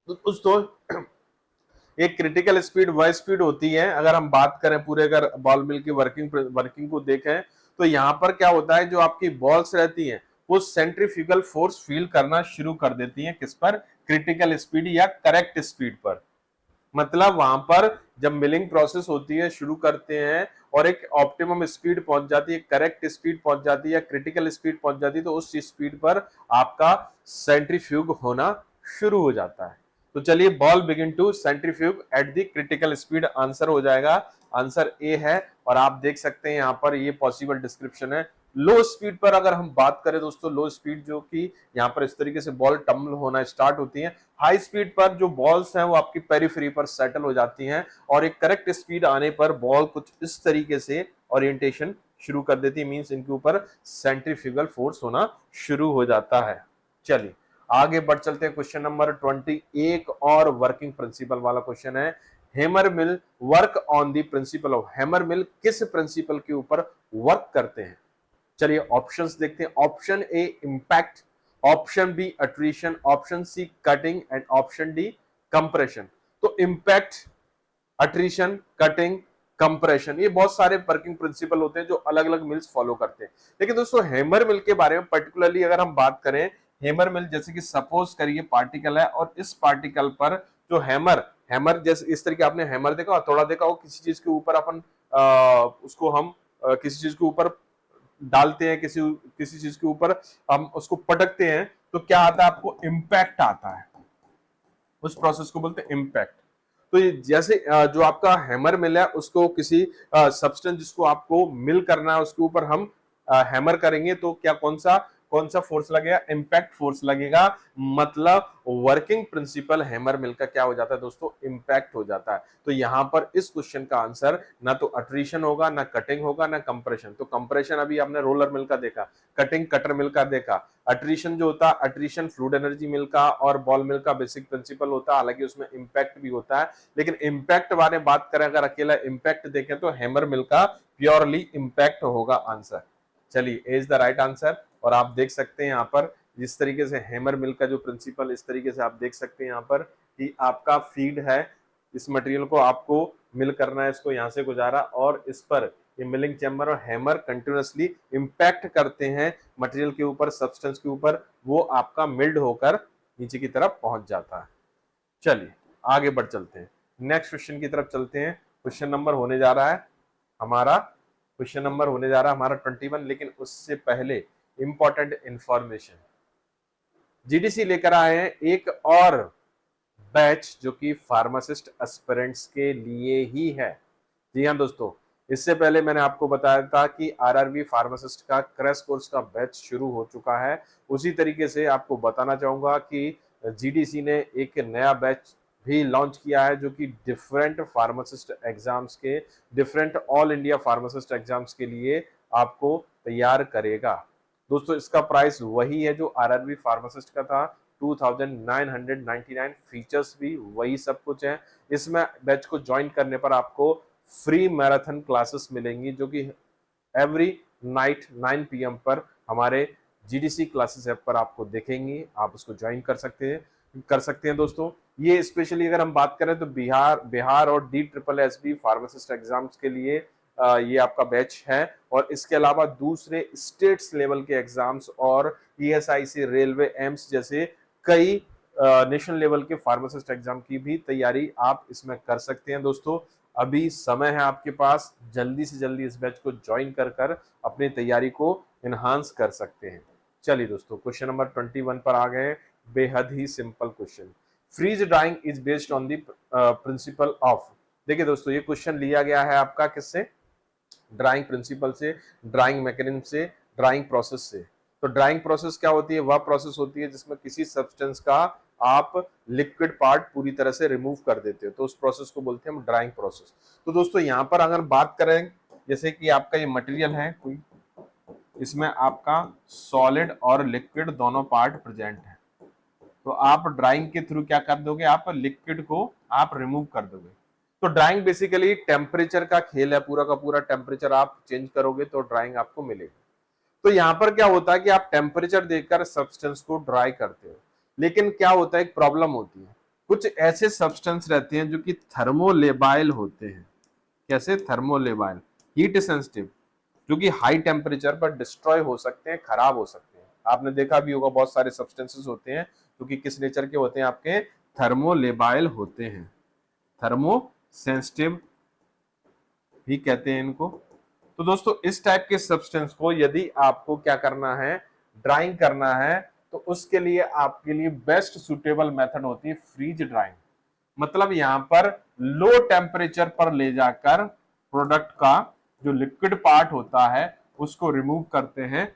तो दोस्तों एक क्रिटिकल स्पीड वह स्पीड होती है, अगर हम बात करें पूरे, अगर बॉल मिल की वर्किंग को देखें, तो यहाँ पर क्या होता है, जो आपकी बॉल्स रहती हैं वो सेंट्रीफ्यूगल फोर्स फील करना शुरू कर देती हैं, किस पर, क्रिटिकल स्पीड या करेक्ट स्पीड पर। मतलब वहां पर जब मिलिंग प्रोसेस होती है, शुरू करते हैं और एक ऑप्टिमम स्पीड पहुंच जाती है, करेक्ट स्पीड पहुंच जाती है, क्रिटिकल स्पीड पहुंच जाती है, तो उस स्पीड पर आपका सेंट्रीफ्यूग होना शुरू हो जाता है। तो चलिए, ball begin to centrifuge at the critical speed, answer हो जाएगा, आंसर ए है। और आप देख सकते हैं यहां पर ये पॉसिबल डिस्क्रिप्शन है। लो स्पीड पर अगर हम बात करें दोस्तों, लो स्पीड जो कि यहाँ पर इस तरीके से बॉल टम्बल होना स्टार्ट होती है। हाई स्पीड पर जो बॉल्स हैं वो आपकी पेरिफेरी पर सेटल हो जाती हैं, और एक करेक्ट स्पीड आने पर बॉल कुछ इस तरीके से ओरिएंटेशन शुरू कर देती है, मींस इनके ऊपर सेंट्रीफ्यूगल फोर्स होना शुरू हो जाता है। चलिए आगे बढ़ चलते हैं। क्वेश्चन नंबर 20 एक और वर्किंग प्रिंसिपल वाला क्वेश्चन है। Hammer mill work on the principle of, hammer mill किस प्रिंसिपल के ऊपर वर्क करते हैं। चलिए ऑप्शंस देखते हैं। Option A impact, option B attrition, option C cutting and option D compression. तो इंपैक्ट, अट्रीशन, कटिंग, कंप्रेशन, ये बहुत सारे वर्किंग प्रिंसिपल होते हैं जो अलग अलग मिल्स फॉलो करते हैं। लेकिन दोस्तों हैमर मिल के बारे में पर्टिकुलरली अगर हम बात करें, हैमर मिल जैसे कि सपोज करिए पार्टिकल है, और इस पार्टिकल पर जो हैमर, हैमर जैसे इस तरीके आपने हैमर देखा, हथौड़ा देखा हो, किसी चीज के ऊपर अपन उसको हम किसी चीज के ऊपर डालते हैं, किसी किसी चीज के ऊपर हम उसको पटकते हैं, तो क्या आता है आपको, इंपैक्ट आता है। उस प्रोसेस को बोलते हैं इंपैक्ट। तो ये जैसे जो आपका हैमर मिल है उसको किसी सब्सटेंस जिसको आपको मिल करना है उसके ऊपर हम हैमर करेंगे, तो क्या कौन सा फोर्स लगेगा, इंपैक्ट फोर्स लगेगा। मतलब वर्किंग प्रिंसिपल हैमर मिल का क्या हो जाता है दोस्तों, इंपैक्ट हो जाता है। तो यहां पर इस क्वेश्चन का आंसर ना तो अट्रीशन होगा, ना कटिंग होगा, ना कंप्रेशन। तो कंप्रेशन अभी आपने रोलर मिल का देखा, कटिंग कटर मिल का देखा। अट्रीशन जो होता है, अट्रीशन फ्लूइड एनर्जी मिल का और बॉल मिल का बेसिक प्रिंसिपल होता है, हालांकि उसमें इंपैक्ट भी होता है। लेकिन इंपैक्ट बारे में बात करें, अगर अकेला इंपैक्ट देखें तो हैमर मिल का प्योरली इंपैक्ट होगा आंसर। चलिए A is the right answer. और आप देख सकते हैं यहाँ पर जिस तरीके से हैमर मिल का जो प्रिंसिपल, इस तरीके से आप देख सकते हैं यहाँ पर कि आपका फीड है, इस मटेरियल को आपको मिल करना है, इसको यहाँ से गुजारा, और इस पर ये मिलिंग चैम्बर और हैमर कंटिन्यूअसली इंपैक्ट करते हैं मटेरियल के ऊपर, सब्सटेंस के ऊपर, वो आपका मिल्ड होकर नीचे की तरफ पहुंच जाता है। चलिए आगे बढ़ चलते हैं, नेक्स्ट क्वेश्चन की तरफ चलते हैं। क्वेश्चन नंबर होने जा रहा है हमारा, क्वेश्चन नंबर होने जा रहा है हमारा 21। लेकिन उससे पहले इंपॉर्टेंट इंफॉर्मेशन, जीडीसी लेकर आए हैं एक और बैच जो कि फार्मासिस्ट एस्पिरेंट्स के लिए ही है। जी हाँ दोस्तों, इससे पहले मैंने आपको बताया था कि आरआरबी फार्मासिस्ट का क्रैश कोर्स का बैच शुरू हो चुका है। उसी तरीके से आपको बताना चाहूंगा कि जीडीसी ने एक नया बैच भी लॉन्च किया है जो कि डिफरेंट फार्मासिस्ट एग्जाम्स के, different all India pharmacist exams के लिए आपको तैयार करेगा। दोस्तों इसका प्राइस वही है जो आरआरबी फार्मासिस्ट का था, 2999। फीचर्स भी वही सब कुछ है। इसमें बैच को ज्वाइन करने पर आपको फ्री मैराथन क्लासेस मिलेंगी जो कि एवरी नाइट 9 PM पर हमारे जीडीसी क्लासेस ऐप पर आपको दिखेंगी। आप उसको ज्वाइन कर सकते हैं दोस्तों। ये स्पेशली अगर हम बात करें तो बिहार और DSSB फार्मासिस्ट एग्जाम्स के लिए ये आपका बैच है। और इसके अलावा दूसरे स्टेट्स लेवल के एग्जाम्स और ESIC, रेलवे, एम्स जैसे कई नेशनल लेवल के फार्मासिस्ट एग्जाम की भी तैयारी आप इसमें कर सकते हैं दोस्तों। अभी समय है आपके पास, जल्दी से जल्दी इस बैच को ज्वाइन कर अपनी तैयारी को एनहांस कर सकते हैं। चलिए दोस्तों क्वेश्चन नंबर 21 पर आ गए। बेहद ही simple question. Freeze drying is based on the principle of. देखिए दोस्तों ये क्वेश्चन लिया गया है आपका किससे, ड्राइंग प्रिंसिपल से, ड्राइंग मैकेनिज्म से, ड्राइंग प्रोसेस से। तो ड्राइंग प्रोसेस क्या होती है, वह प्रोसेस होती है जिसमें किसी सब्सटेंस का आप लिक्विड पार्ट पूरी तरह से रिमूव कर देते हो, तो उस प्रोसेस को बोलते हैं हम ड्राइंग प्रोसेस। तो दोस्तों यहाँ पर अगर बात करें, जैसे कि आपका ये मटेरियल है कोई, इसमें आपका सॉलिड और लिक्विड दोनों पार्ट प्रेजेंट है, तो आप ड्राइंग के थ्रू क्या कर दोगे, आप लिक्विड को आप रिमूव कर दोगे। तो ड्राइंग बेसिकली टेम्परेचर का खेल है, पूरा का पूरा टेम्परेचर आप चेंज करोगे तो ड्राइंग आपको मिलेगी। तो यहाँ पर क्या होता है कि आप टेम्परेचर देखकर सब्सटेंस को ड्राई करते हो, लेकिन क्या होता है, एक प्रॉब्लम होती है। कुछ ऐसे सब्सटेंस रहते हैं जो कि थर्मोलेबाइल होते हैं। कैसे, थर्मोलेबाइल, हीट सेंसिटिव, जो कि हाई टेम्परेचर पर डिस्ट्रॉय हो सकते हैं, खराब हो सकते हैं। आपने देखा भी होगा बहुत सारे सब्सटेंसेस होते हैं जो कि किस नेचर के होते हैं, आपके थर्मोलेबाइल होते हैं, थर्मो सेंसिटिव भी कहते हैं इनको। तो दोस्तों इस टाइप के सब्सटेंस को यदि आपको क्या करना है, ड्राइंग करना है, तो उसके लिए आपके लिए बेस्ट सुटेबल मेथड होती है फ्रीज ड्राइंग। मतलब यहां पर लो टेम्परेचर पर ले जाकर प्रोडक्ट का जो लिक्विड पार्ट होता है उसको रिमूव करते हैं।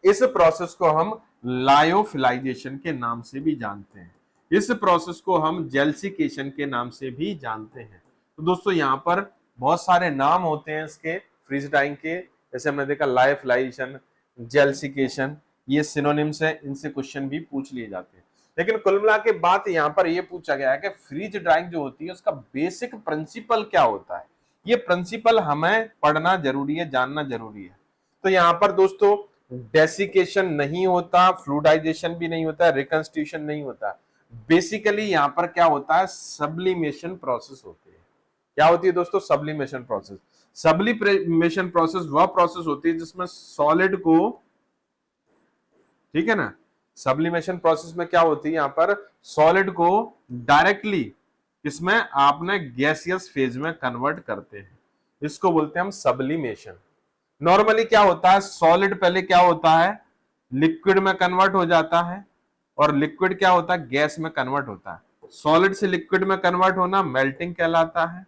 इस प्रोसेस को हम लायोफिलाइजेशन के नाम से भी जानते हैं, इस प्रोसेस को हम जेल्सिकेशन के नाम से भी जानते हैं। तो दोस्तों यहाँ पर बहुत सारे नाम होते हैं इसके फ्रीज ड्राइंग के, जैसे हमने देखा लायोफिलाइजेशन, जेल्सिकेशन, ये सिनोनिम्स है, इनसे क्वेश्चन भी पूछ लिए जाते हैं। लेकिन कुल मिला के बात यहाँ पर यह पूछा गया है कि फ्रीज ड्राइंग जो होती है उसका बेसिक प्रिंसिपल क्या होता है। ये प्रिंसिपल हमें पढ़ना जरूरी है, जानना जरूरी है। तो यहाँ पर दोस्तों डेसिकेशन नहीं होता, फ्लूइडाइजेशन भी नहीं होता, रिकंस्टिट्यूशन नहीं होता। बेसिकली यहाँ पर क्या होता है, सब्लिमेशन प्रोसेस होती है। क्या होती है दोस्तों, सब्लिमेशन प्रोसेस। सब्लिमेशन प्रोसेस वह प्रोसेस होती है जिसमें सॉलिड को, ठीक है ना, सब्लिमेशन प्रोसेस में क्या होती है, यहाँ पर सॉलिड को डायरेक्टली इसमें आपने गैसियस फेज में कन्वर्ट करते हैं, इसको बोलते हैं हम सब्लिमेशन। नॉर्मली क्या होता है, सॉलिड पहले क्या होता है, लिक्विड में कन्वर्ट हो जाता है, और लिक्विड क्या होता है, गैस में कन्वर्ट होता है। सॉलिड से लिक्विड में कन्वर्ट होना मेल्टिंग कहलाता है,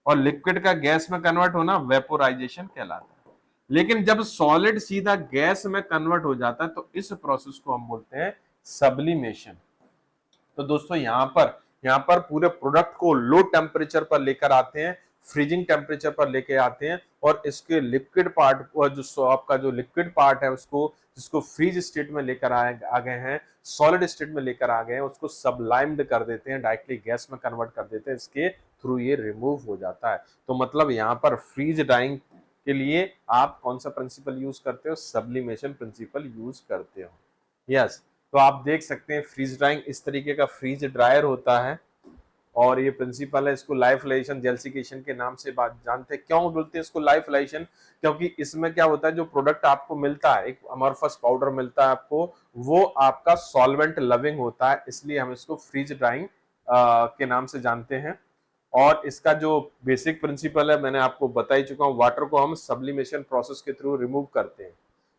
और लिक्विड का गैस में कन्वर्ट होना वेपोराइजेशन कहलाता है। लेकिन जब सॉलिड सीधा गैस में कन्वर्ट हो जाता है तो इस प्रोसेस को हम बोलते हैं सब्लिमेशन। तो दोस्तों यहाँ पर पूरे प्रोडक्ट को लो टेम्परेचर पर लेकर आते हैं, फ्रीजिंग टेम्परेचर पर लेके आते हैं, और इसके लिक्विड पार्ट जो आपका जो लिक्विड पार्ट है उसको, जिसको फ्रीज स्टेट में लेकर आ गए हैं, सॉलिड स्टेट में लेकर आ गए हैं, उसको सबलाइम्ड कर देते हैं, डायरेक्टली गैस में कन्वर्ट कर देते हैं, इसके थ्रू ये रिमूव हो जाता है। तो मतलब यहाँ पर फ्रीज ड्राइंग के लिए आप कौन सा प्रिंसिपल यूज करते हो, सब्लिमेशन प्रिंसिपल यूज करते हो। यस, तो आप देख सकते हैं फ्रीज ड्राइंग इस तरीके का फ्रीज ड्रायर होता है, और ये प्रिंसिपल है, इसको लाइफलाइजेशन जेल्सिकेशन के नाम से बात जानते हैं। क्यों बोलते हैं इसको लाइफलाइजेशन, क्योंकि इसमें क्या होता है, जो प्रोडक्ट आपको मिलता है, एक अमorphous पाउडर मिलता है आपको, वो आपका सॉल्वेंट लविंग होता है, इसलिए हम इसको फ्रीज ड्राइंग के नाम से जानते हैं। और इसका जो बेसिक प्रिंसिपल है मैंने आपको बता ही चुका हूँ, वाटर को हम सब्लिमेशन प्रोसेस के थ्रू रिमूव करते हैं।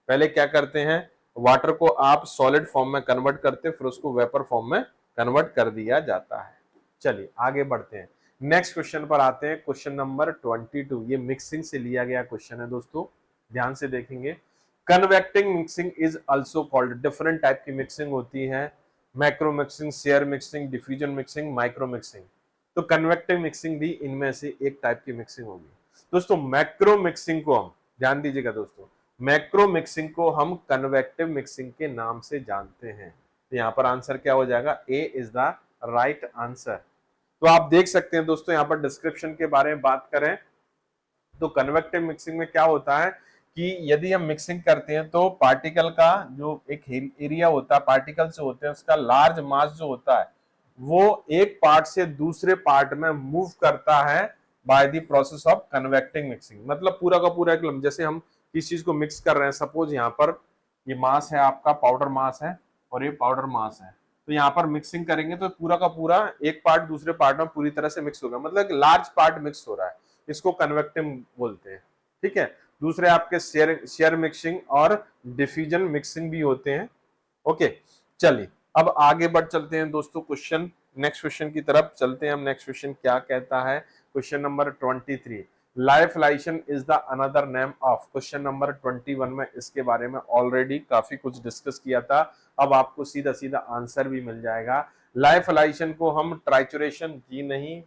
पहले क्या करते हैं, वाटर को आप सॉलिड फॉर्म में कन्वर्ट करते हैं, फिर उसको वेपर फॉर्म में कन्वर्ट कर दिया जाता है। चलिए आगे बढ़ते हैं। नेक्स्ट क्वेश्चन पर आते हैं, क्वेश्चन नंबर 22। ये मिक्सिंग से लिया गया क्वेश्चन है दोस्तों, ध्यान से देखेंगे। Convecting mixing is also called, different type की मिक्सिंग होती है, macro mixing, share mixing, diffusion mixing, micro mixing. तो कन्वेक्टिव मिक्सिंग भी इनमें से एक टाइप की मिक्सिंग होगी दोस्तों। मैक्रो मिक्सिंग को हम, ध्यान दीजिएगा दोस्तों, मैक्रो मिक्सिंग को हम कन्वेक्टिव मिक्सिंग के नाम से जानते हैं। तो यहां पर आंसर क्या हो जाएगा, ए इज द राइट आंसर। तो आप देख सकते हैं दोस्तों, यहां पर डिस्क्रिप्शन के बारे में बात करें तो कन्वेक्टिव मिक्सिंग में क्या होता है कि यदि हम मिक्सिंग करते हैं तो पार्टिकल का जो एक एरिया होता है, पार्टिकल से होते हैं, उसका लार्ज मास जो होता है वो एक पार्ट से दूसरे पार्ट में मूव करता है by the process of convecting mixing. मतलब पूरा का पूरा एक, जैसे हम किस चीज को मिक्स कर रहे हैं, सपोज यहाँ पर ये मास है आपका, पाउडर मास है और ये पाउडर मास है, तो यहाँ पर मिक्सिंग करेंगे तो पूरा का पूरा एक पार्ट दूसरे पार्ट में पूरी तरह से मिक्स होगा, मतलब लार्ज पार्ट मिक्स हो रहा है, इसको कन्वेक्टिव बोलते हैं। ठीक है, दूसरे आपके शेयर मिक्सिंग और डिफ्यूजन मिक्सिंग भी होते हैं। ओके, चलिए अब आगे बढ़ चलते हैं दोस्तों, क्वेश्चन नेक्स्ट क्वेश्चन की तरफ चलते हैं हम। नेक्स्ट क्वेश्चन क्या कहता है, question number 23। Lyophilization is the another name of, question number 21 में इसके बारे में ऑलरेडी काफी कुछ डिस्कस किया था, अब आपको सीधा सीधा आंसर भी मिल जाएगा। लाइफलाइशन को हम ट्राइचुरेशन जी नहीं,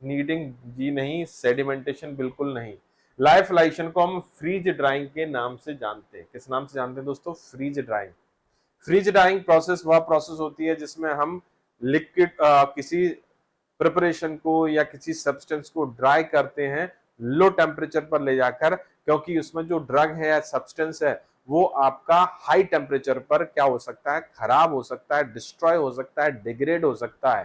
नीडिंग जी नहीं, सेडिमेंटेशन बिल्कुल नहीं, लाइफलाइशन को हम फ्रीज ड्राइंग के नाम से जानते हैं। किस नाम से जानते हैं दोस्तों, freeze drying. Freeze drying process वह प्रोसेस होती है जिसमें हम लिक्विड किसी प्रिपरेशन को या किसी सब्सटेंस को ड्राई करते हैं लो टेम्परेचर पर ले जाकर, क्योंकि उसमें जो ड्रग है या सब्सटेंस है वो आपका हाई टेम्परेचर पर क्या हो सकता है, खराब हो सकता है, डिस्ट्रॉय हो सकता है, डिग्रेड हो सकता है,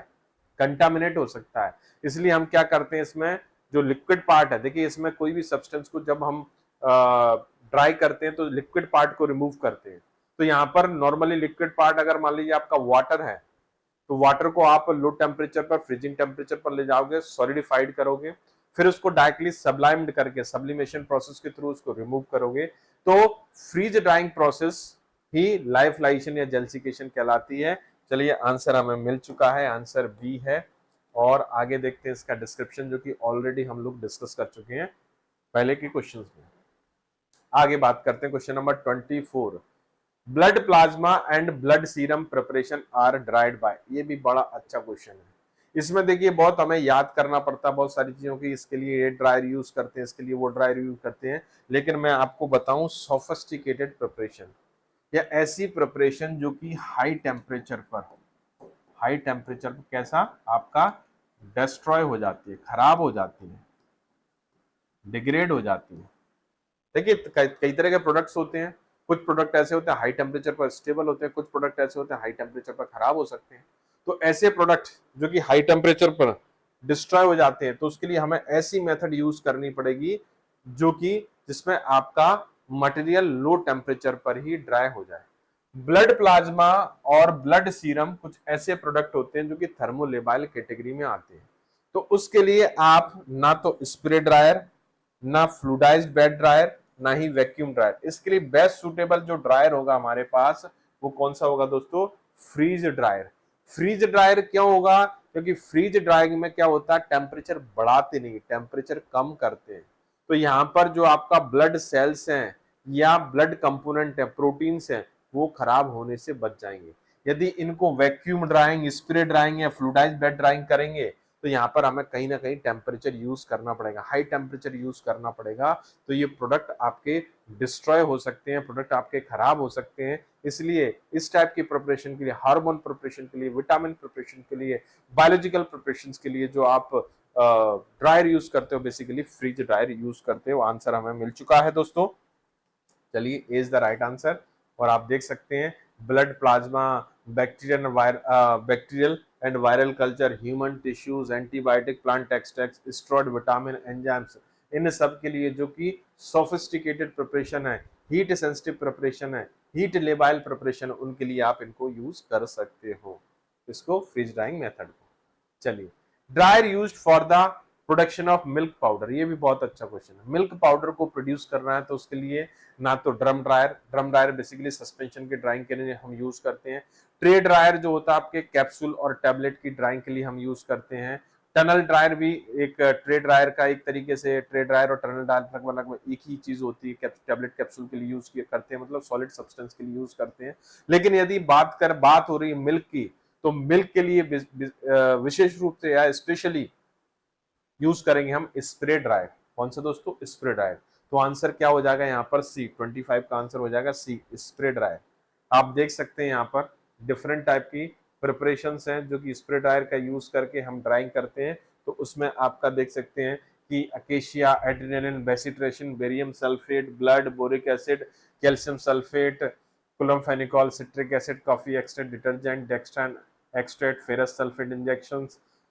कंटामिनेट हो सकता है। इसलिए हम क्या करते हैं, इसमें जो लिक्विड पार्ट है, देखिए इसमें कोई भी सब्सटेंस को जब हम ड्राई करते हैं तो लिक्विड पार्ट को रिमूव करते हैं। तो यहाँ पर नॉर्मली लिक्विड पार्ट अगर मान लीजिए आपका वाटर है, तो वाटर को आप लो टेम्परेचर पर, फ्रीजिंग टेम्परेचर पर ले जाओगे, सॉलिडिफाइड करोगे, फिर उसको डायरेक्टली सब्लाइम्ड करके सब्लिमेशन प्रोसेस के थ्रू उसको रिमूव करोगे, तो फ्रीज ड्राइंग प्रोसेस ही लाइफलाइशन या जेल्सिफिकेशन कहलाती है। चलिए आंसर हमें मिल चुका है, आंसर बी है। और आगे देखते हैं इसका डिस्क्रिप्शन, जो कि ऑलरेडी हम लोग डिस्कस कर चुके हैं पहले के क्वेश्चंस में। आगे बात करते हैं, question number 24। Blood plasma and blood serum preparation are dried by, ये भी बड़ा अच्छा क्वेश्चन है। इसमें देखिए बहुत हमें याद करना पड़ता है बहुत सारी चीजों की, इसके लिए ये ड्रायर यूज करते हैं, इसके लिए वो ड्रायर यूज करते हैं, लेकिन मैं आपको बताऊं सोफिस्टिकेटेड प्रिपरेशन या ऐसी प्रिपरेशन जो कि हाई टेम्परेचर पर, हाई टेम्परेचर पर कैसा आपका डिस्ट्रॉय हो जाती है, खराब हो जाती है, डिग्रेड हो जाती है। देखिए कई तरह के प्रोडक्ट्स होते हैं, कुछ प्रोडक्ट ऐसे होते हैं हाई टेम्परेचर पर स्टेबल होते हैं, कुछ प्रोडक्ट ऐसे होते हैं हाई टेम्परेचर पर खराब हो सकते हैं। तो ऐसे प्रोडक्ट जो कि हाई टेम्परेचर पर डिस्ट्रॉय हो जाते हैं, तो उसके लिए हमें ऐसी मेथड यूज करनी पड़ेगी जो कि जिसमें आपका मटेरियल लो टेम्परेचर पर ही ड्राई हो जाए। ब्लड प्लाज्मा और ब्लड सीरम कुछ ऐसे प्रोडक्ट होते हैं जो कि थर्मोलेबाइल कैटेगरी में आते हैं। तो उसके लिए आप ना तो स्प्रे ड्रायर, ना फ्लूडाइज्ड बेड ड्रायर, ना ही वैक्यूम ड्रायर, इसके लिए बेस्ट सुटेबल जो ड्रायर होगा हमारे पास वो कौन सा होगा दोस्तों, फ्रीज ड्रायर। फ्रीज ड्रायर क्यों होगा, क्योंकि फ्रीज ड्राइंग में क्या होता है, टेम्परेचर बढ़ाते नहीं, टेम्परेचर कम करते हैं। तो यहाँ पर जो आपका ब्लड सेल्स हैं या ब्लड कंपोनेंट है, प्रोटीन्स हैं, वो खराब होने से बच जाएंगे। यदि इनको वैक्यूम ड्राइंग, स्प्रे ड्राइंग या फ्लूडाइज्ड बेड ड्राइंग करेंगे तो यहाँ पर हमें कहीं ना कहीं टेम्परेचर यूज करना पड़ेगा, हाई टेम्परेचर यूज करना पड़ेगा। तो ये प्रोडक्ट आपके डिस्ट्रॉय हो सकते हैं, प्रोडक्ट आपके खराब हो सकते हैं। इसलिए इस टाइप की प्रिपरेशन के लिए, हार्मोन प्रिपरेशन के लिए, विटामिन प्रिपरेशन के लिए, बायोलॉजिकल प्रिपरेशन के लिए जो आप ड्रायर यूज करते हो, बेसिकली फ्रीज ड्रायर यूज करते हो। आंसर हमें मिल चुका है दोस्तों। चलिए A is the right answer. और आप देख सकते हैं blood plasma, bacterial and viral culture, human tissues, antibiotic, plant extracts, stored vitamin, enzymes, इन सब के लिए जो कि सोफिस्टिकेटेड प्रिपरेशन है, हीट सेंसिटिव प्रिपरेशन है, हीट लेबाइल प्रिपरेशन, उनके लिए आप इनको यूज कर सकते हो, इसको फ्रीज ड्राइंग मेथड को। चलिए, dryer used for the production of milk powder, ये भी बहुत अच्छा क्वेश्चन है। मिल्क पाउडर को प्रोड्यूस करना है तो उसके लिए ना तो ड्रम ड्रायर बेसिकली सस्पेंशन के ड्राइंग के लिए हम यूज करते हैं। ट्रे ड्रायर जो होता है आपके कैप्सूल और टैबलेट की ड्राइंग के लिए हम यूज करते हैं। टनल ड्रायर भी एक ट्रे ड्रायर का एक तरीके से, ट्रे ड्रायर और टनल ड्रायर लगभग एक ही चीज होती है, टैबलेट कैप्सूल के लिए यूज करते हैं, मतलब सॉलिड सब्सटेंस के लिए यूज करते हैं। लेकिन यदि बात हो रही है मिल्क की, तो मिल्क के लिए विशेष रूप से या स्पेशली यूज करेंगे हम स्प्रे ड्रायर। कौन सा दोस्तों? Spray dryer. तो आंसर क्या हो जाएगा यहाँ पर? सी। 25 का आंसर हो जाएगा सी, स्प्रे ड्रायर। आप देख सकते हैं यहाँ पर डिफरेंट टाइप की प्रिपरेशंस हैं जो कि स्प्रे ड्रायर का यूज करके हम ड्राइंग करते हैं। तो उसमें आपका देख सकते हैं कि acacia, adrenaline, bacitracin, barium sulphate, blood, boric acid, calcium sulphate, chloramphenicol, citric acid, coffee extract, detergent, dextran extract, ferrous sulphate injection,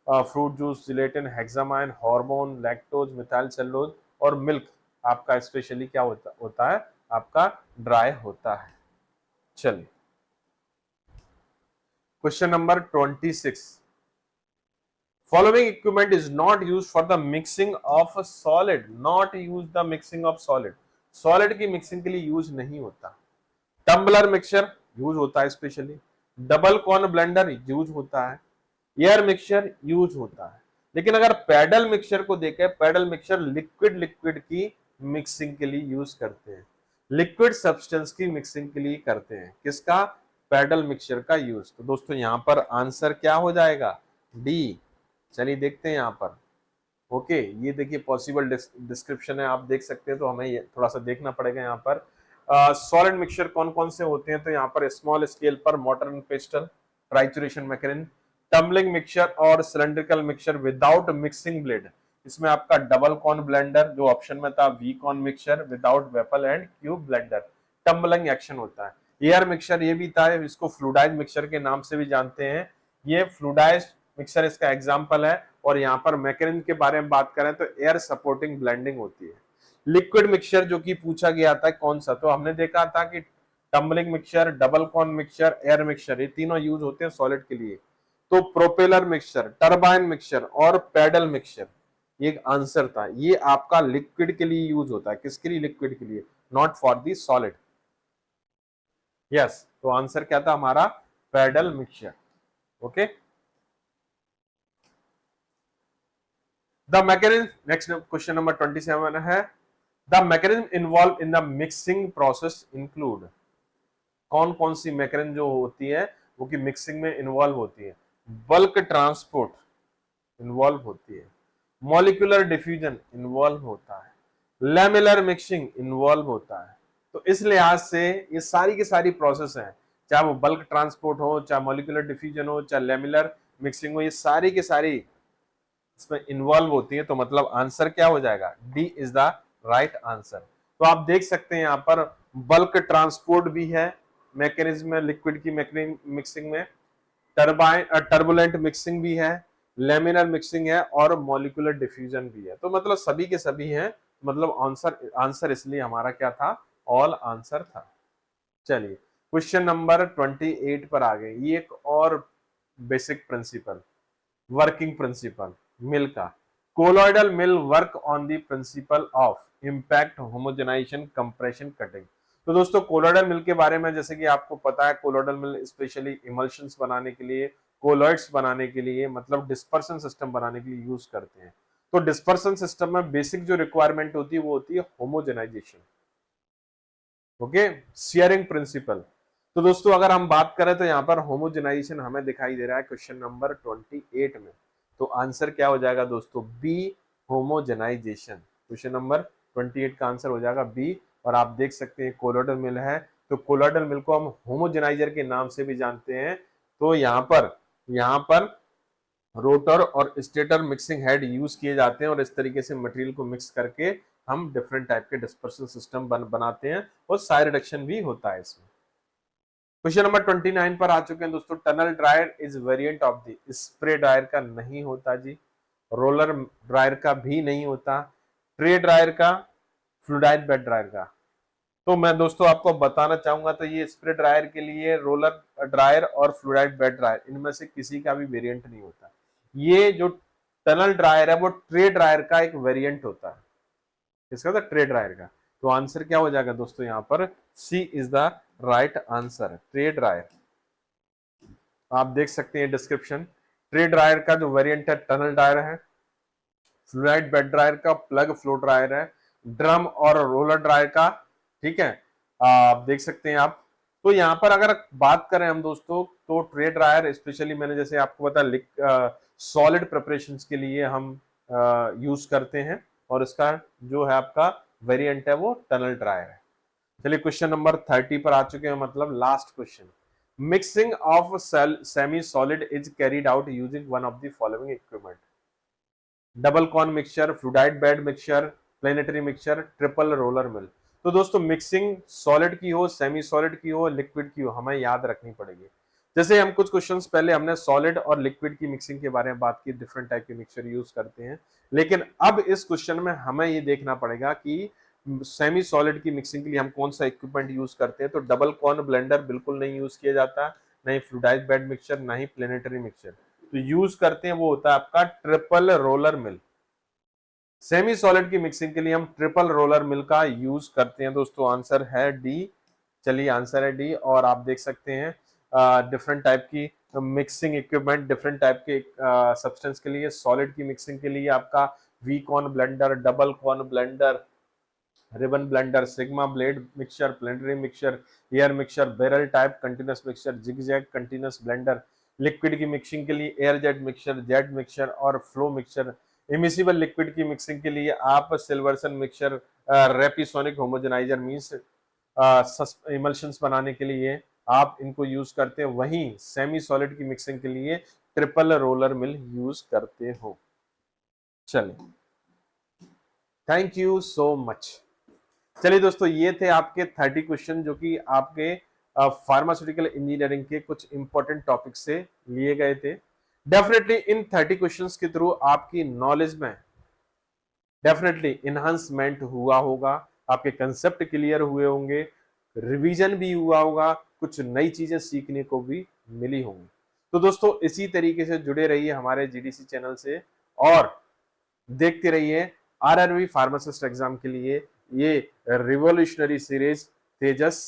fruit juice, gelatin, hexamine, hormone, lactose, methyl cellulose और मिल्क आपका स्पेशली क्या होता है? आपका dry होता है। चलिए question number 26। Following equipment is not use for the mixing of solid. Not use the mixing of solid. Solid की मिक्सिंग के लिए यूज नहीं होता। टम्बलर मिक्सचर यूज होता है specially, double cone blender use होता है, एयर मिक्सचर यूज होता है। लेकिन अगर पैडल मिक्सचर को देखें, पैडल मिक्सचर लिक्विड लिक्विड की मिक्सिंग के लिए यूज करते हैं, लिक्विड सब्सटेंस की मिक्सिंग के लिए करते हैं। किसका? पैडल मिक्सचर का यूज। तो दोस्तों यहां पर आंसर क्या हो जाएगा? डी। चलिए देखते हैं यहां पर। ओके, ये देखिए पॉसिबल डिस्क्रिप्शन है, आप देख सकते हैं। तो हमें ये थोड़ा सा देखना पड़ेगा यहाँ पर। सॉलिड मिक्सचर कौन कौन से होते हैं? तो यहाँ पर स्मॉल स्केल पर mortar and pestle, trituration mechanism, tumbling mixture और cylindrical mixture without mixing blade. इसमें आपका डबल कॉर्न ब्लेंडर जो ऑप्शन में था, V cone mixture without baffle and cube blender, tumbling action होता है। एयर मिक्सचर ये भी था, इसको फ्लूडाइज मिक्सचर के नाम से भी जानते हैं। ये फ्लूडाइज मिक्सचर इसका एग्जाम्पल है। और यहाँ पर मैकेनिज्म के बारे में बात करें तो एयर सपोर्टिंग ब्लेंडिंग होती है। लिक्विड मिक्सचर जो कि पूछा गया था कौन सा, तो हमने देखा था कि tumbling mixture, double cone mixture, air mixture, ये तीनों यूज होते हैं सॉलिड के लिए। तो प्रोपेलर मिक्सचर, टरबाइन मिक्सचर और पैडल मिक्सचर ये एक आंसर था। ये आपका लिक्विड के लिए यूज होता है। किसके लिए? लिक्विड के लिए, not for the solid. Yes, तो आंसर क्या था हमारा? Paddle mixture. Okay, the mechanism, next question number 27 है, the mechanism involve in the mixing process include. कौन कौन सी मैकेनिज्म जो होती है वो की मिक्सिंग में इन्वॉल्व होती है? बल्क ट्रांसपोर्ट इन्वॉल्व होती है, मॉलिक्यूलर डिफ्यूजन इन्वॉल्व होता है, लैमिलर मिक्सिंग इन्वॉल्व होता है। तो इस लिहाज से ये सारी की सारी प्रोसेस है, चाहे वो बल्क ट्रांसपोर्ट हो, चाहे मॉलिक्यूलर डिफ्यूजन हो, चाहे लैमिलर मिक्सिंग हो, ये सारी की सारी इसमें इन्वॉल्व होती है। तो मतलब आंसर क्या हो जाएगा? D is the right answer. तो आप देख सकते हैं यहाँ पर बल्क ट्रांसपोर्ट भी है मैकेनिज्म में, लिक्विड की मिक्सिंग में, टर्बाइन टर्बुलेंट मिक्सिंग भी है, लेमिनर मिक्सिंग है और मॉलिक्यूलर डिफ्यूजन भी है। तो मतलब सभी के सभी हैं। मतलब आंसर इसलिए हमारा क्या था? ऑल आंसर था। चलिए क्वेश्चन नंबर 28 पर आ गए। ये एक और basic principle, working principle mill का। Colloidal mill work on the principle of impact, homogenization, compression, cutting. तो दोस्तों कोलॉइडल मिल के बारे में जैसे कि आपको पता है, कोलॉइडल मिल स्पेशली इमल्शंस बनाने के लिए, कोलॉइड्स बनाने के लिए, मतलब डिस्पर्सन सिस्टम बनाने के लिए यूज करते हैं। तो डिस्पर्सन सिस्टम में बेसिक जो रिक्वायरमेंट होती है वो होती है होमोजेनाइजेशन। Okay, sharing principal. तो दोस्तों अगर हम बात करें तो यहाँ पर होमोजेनाइजेशन हमें दिखाई दे रहा है क्वेश्चन नंबर 28 में। तो आंसर क्या हो जाएगा दोस्तों? B, homogenization. क्वेश्चन नंबर 28 का आंसर हो जाएगा बी। और आप देख सकते हैं कोलॉइडल मिल है, तो कोलॉइडल मिल को हम होमोजेनाइजर के नाम से भी जानते हैं। तो यहाँ पर रोटर और स्टेटर मिक्सिंग हेड यूज किए जाते हैं और इस तरीके से मटेरियल को मिक्स करके हम डिफरेंट टाइप के डिस्पर्सन सिस्टम बनाते हैं और साइड रिडक्शन भी होता है इसमें। क्वेश्चन नंबर 29 पर आ चुके हैं दोस्तों। Tunnel dryer is variant of the, spray dryer का नहीं होता जी, रोलर ड्रायर का भी नहीं होता, ट्रे ड्रायर का, फ्लूइडाइड बेड ड्रायर का। तो मैं दोस्तों आपको बताना चाहूंगा, तो ये स्प्रे ड्रायर के लिए रोलर ड्रायर और फ्लूइडाइड बेड ड्रायर इनमें से किसी का भी वेरिएंट नहीं होता। ये जो टनल ड्रायर है वो ट्रे ड्रायर का एक वेरिएंट होता है। इसका था ट्रे ड्रायर का। तो आंसर क्या हो जाएगा दोस्तों? यहाँ पर C is the right answer, tray dryer. आप देख सकते हैं डिस्क्रिप्शन, ट्रे ड्रायर का जो वेरिएंट है टनल ड्रायर है, फ्लूइड बेड ड्रायर का प्लग फ्लो ड्रायर है, ड्रम और रोलर ड्रायर का, ठीक है, आप देख सकते हैं आप। तो यहाँ पर अगर बात करें हम दोस्तों, तो ट्रे ड्रायर स्पेशली मैंने जैसे आपको बताया सॉलिड प्रिपरेशंस के लिए हम यूज करते हैं, और इसका जो है आपका वेरिएंट है वो टनल ड्रायर है। चलिए क्वेश्चन नंबर 30 पर आ चुके हैं, मतलब last question. Mixing of semi solid is carried out using one of the following equipment. Double cone mixture, fluidized bed mixture, planetary mixture, triple roller mill. तो दोस्तों मिक्सिंग सॉलिड की हो, सेमी सॉलिड की हो, लिक्विड की हो, हमें याद रखनी पड़ेगी। जैसे हम कुछ क्वेश्चंस पहले हमने सॉलिड और लिक्विड की मिक्सिंग के बारे में बात की, डिफरेंट टाइप के मिक्सचर यूज करते हैं, लेकिन अब इस क्वेश्चन में हमें ये देखना पड़ेगा कि सेमी सॉलिड की मिक्सिंग के लिए हम कौन सा इक्विपमेंट यूज करते हैं। तो डबल कॉर्न ब्लेंडर बिल्कुल नहीं यूज किया जाता, नहीं फ्लूइडाइड बेड मिक्सचर, नहीं प्लेनेटरी मिक्सचर। तो यूज करते हैं वो होता है आपका ट्रिपल रोलर मिल। सेमी सॉलिड की मिक्सिंग के लिए हम ट्रिपल रोलर मिल का यूज करते हैं दोस्तों, आंसर है डी। चलिए आंसर है डी। और आप देख सकते हैं डिफरेंट टाइप की मिक्सिंग इक्विपमेंट, डिफरेंट टाइप के सब्सटेंस के लिए, सॉलिड की मिक्सिंग के लिए आपका V cone blender, double cone blender, ribbon blender, sigma blade mixture, planetary mixture, air mixture, barrel type continuous mixture, zigzag continuous blender. Liquid की mixing के लिए air jet mixture, jet mixture और flow mixture. Immiscible liquid की mixing के लिए आप Silverson mixture, Rapisonic homogenizer means emulsions बनाने के लिए आप इनको यूज करते हैं। वहीं सेमी सॉलिड की मिक्सिंग के लिए ट्रिपल रोलर मिल यूज करते हो। चलिए, थैंक यू सो मच। चलिए दोस्तों, ये थे आपके 30 क्वेश्चन जो कि आपके फार्मास्यूटिकल इंजीनियरिंग के कुछ इंपॉर्टेंट टॉपिक से लिए गए थे। डेफिनेटली इन 30 क्वेश्चंस के थ्रू आपकी नॉलेज में डेफिनेटली इनहांसमेंट हुआ होगा, आपके कंसेप्ट क्लियर हुए होंगे, रिवीजन भी हुआ होगा, कुछ नई चीजें सीखने को भी मिली होंगी। तो दोस्तों इसी तरीके से जुड़े रहिए हमारे जीडीसी चैनल से, और देखते रहिए आरआरबी फार्मासिस्ट एग्जाम के लिए ये revolutionary series Tejas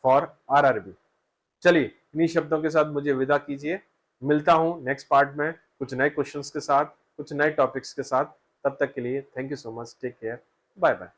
for RRB. चलिए इन्हीं शब्दों के साथ मुझे विदा कीजिए, मिलता हूं नेक्स्ट पार्ट में कुछ नए क्वेश्चंस के साथ, कुछ नए टॉपिक्स के साथ। तब तक के लिए thank you so much, take care, bye bye.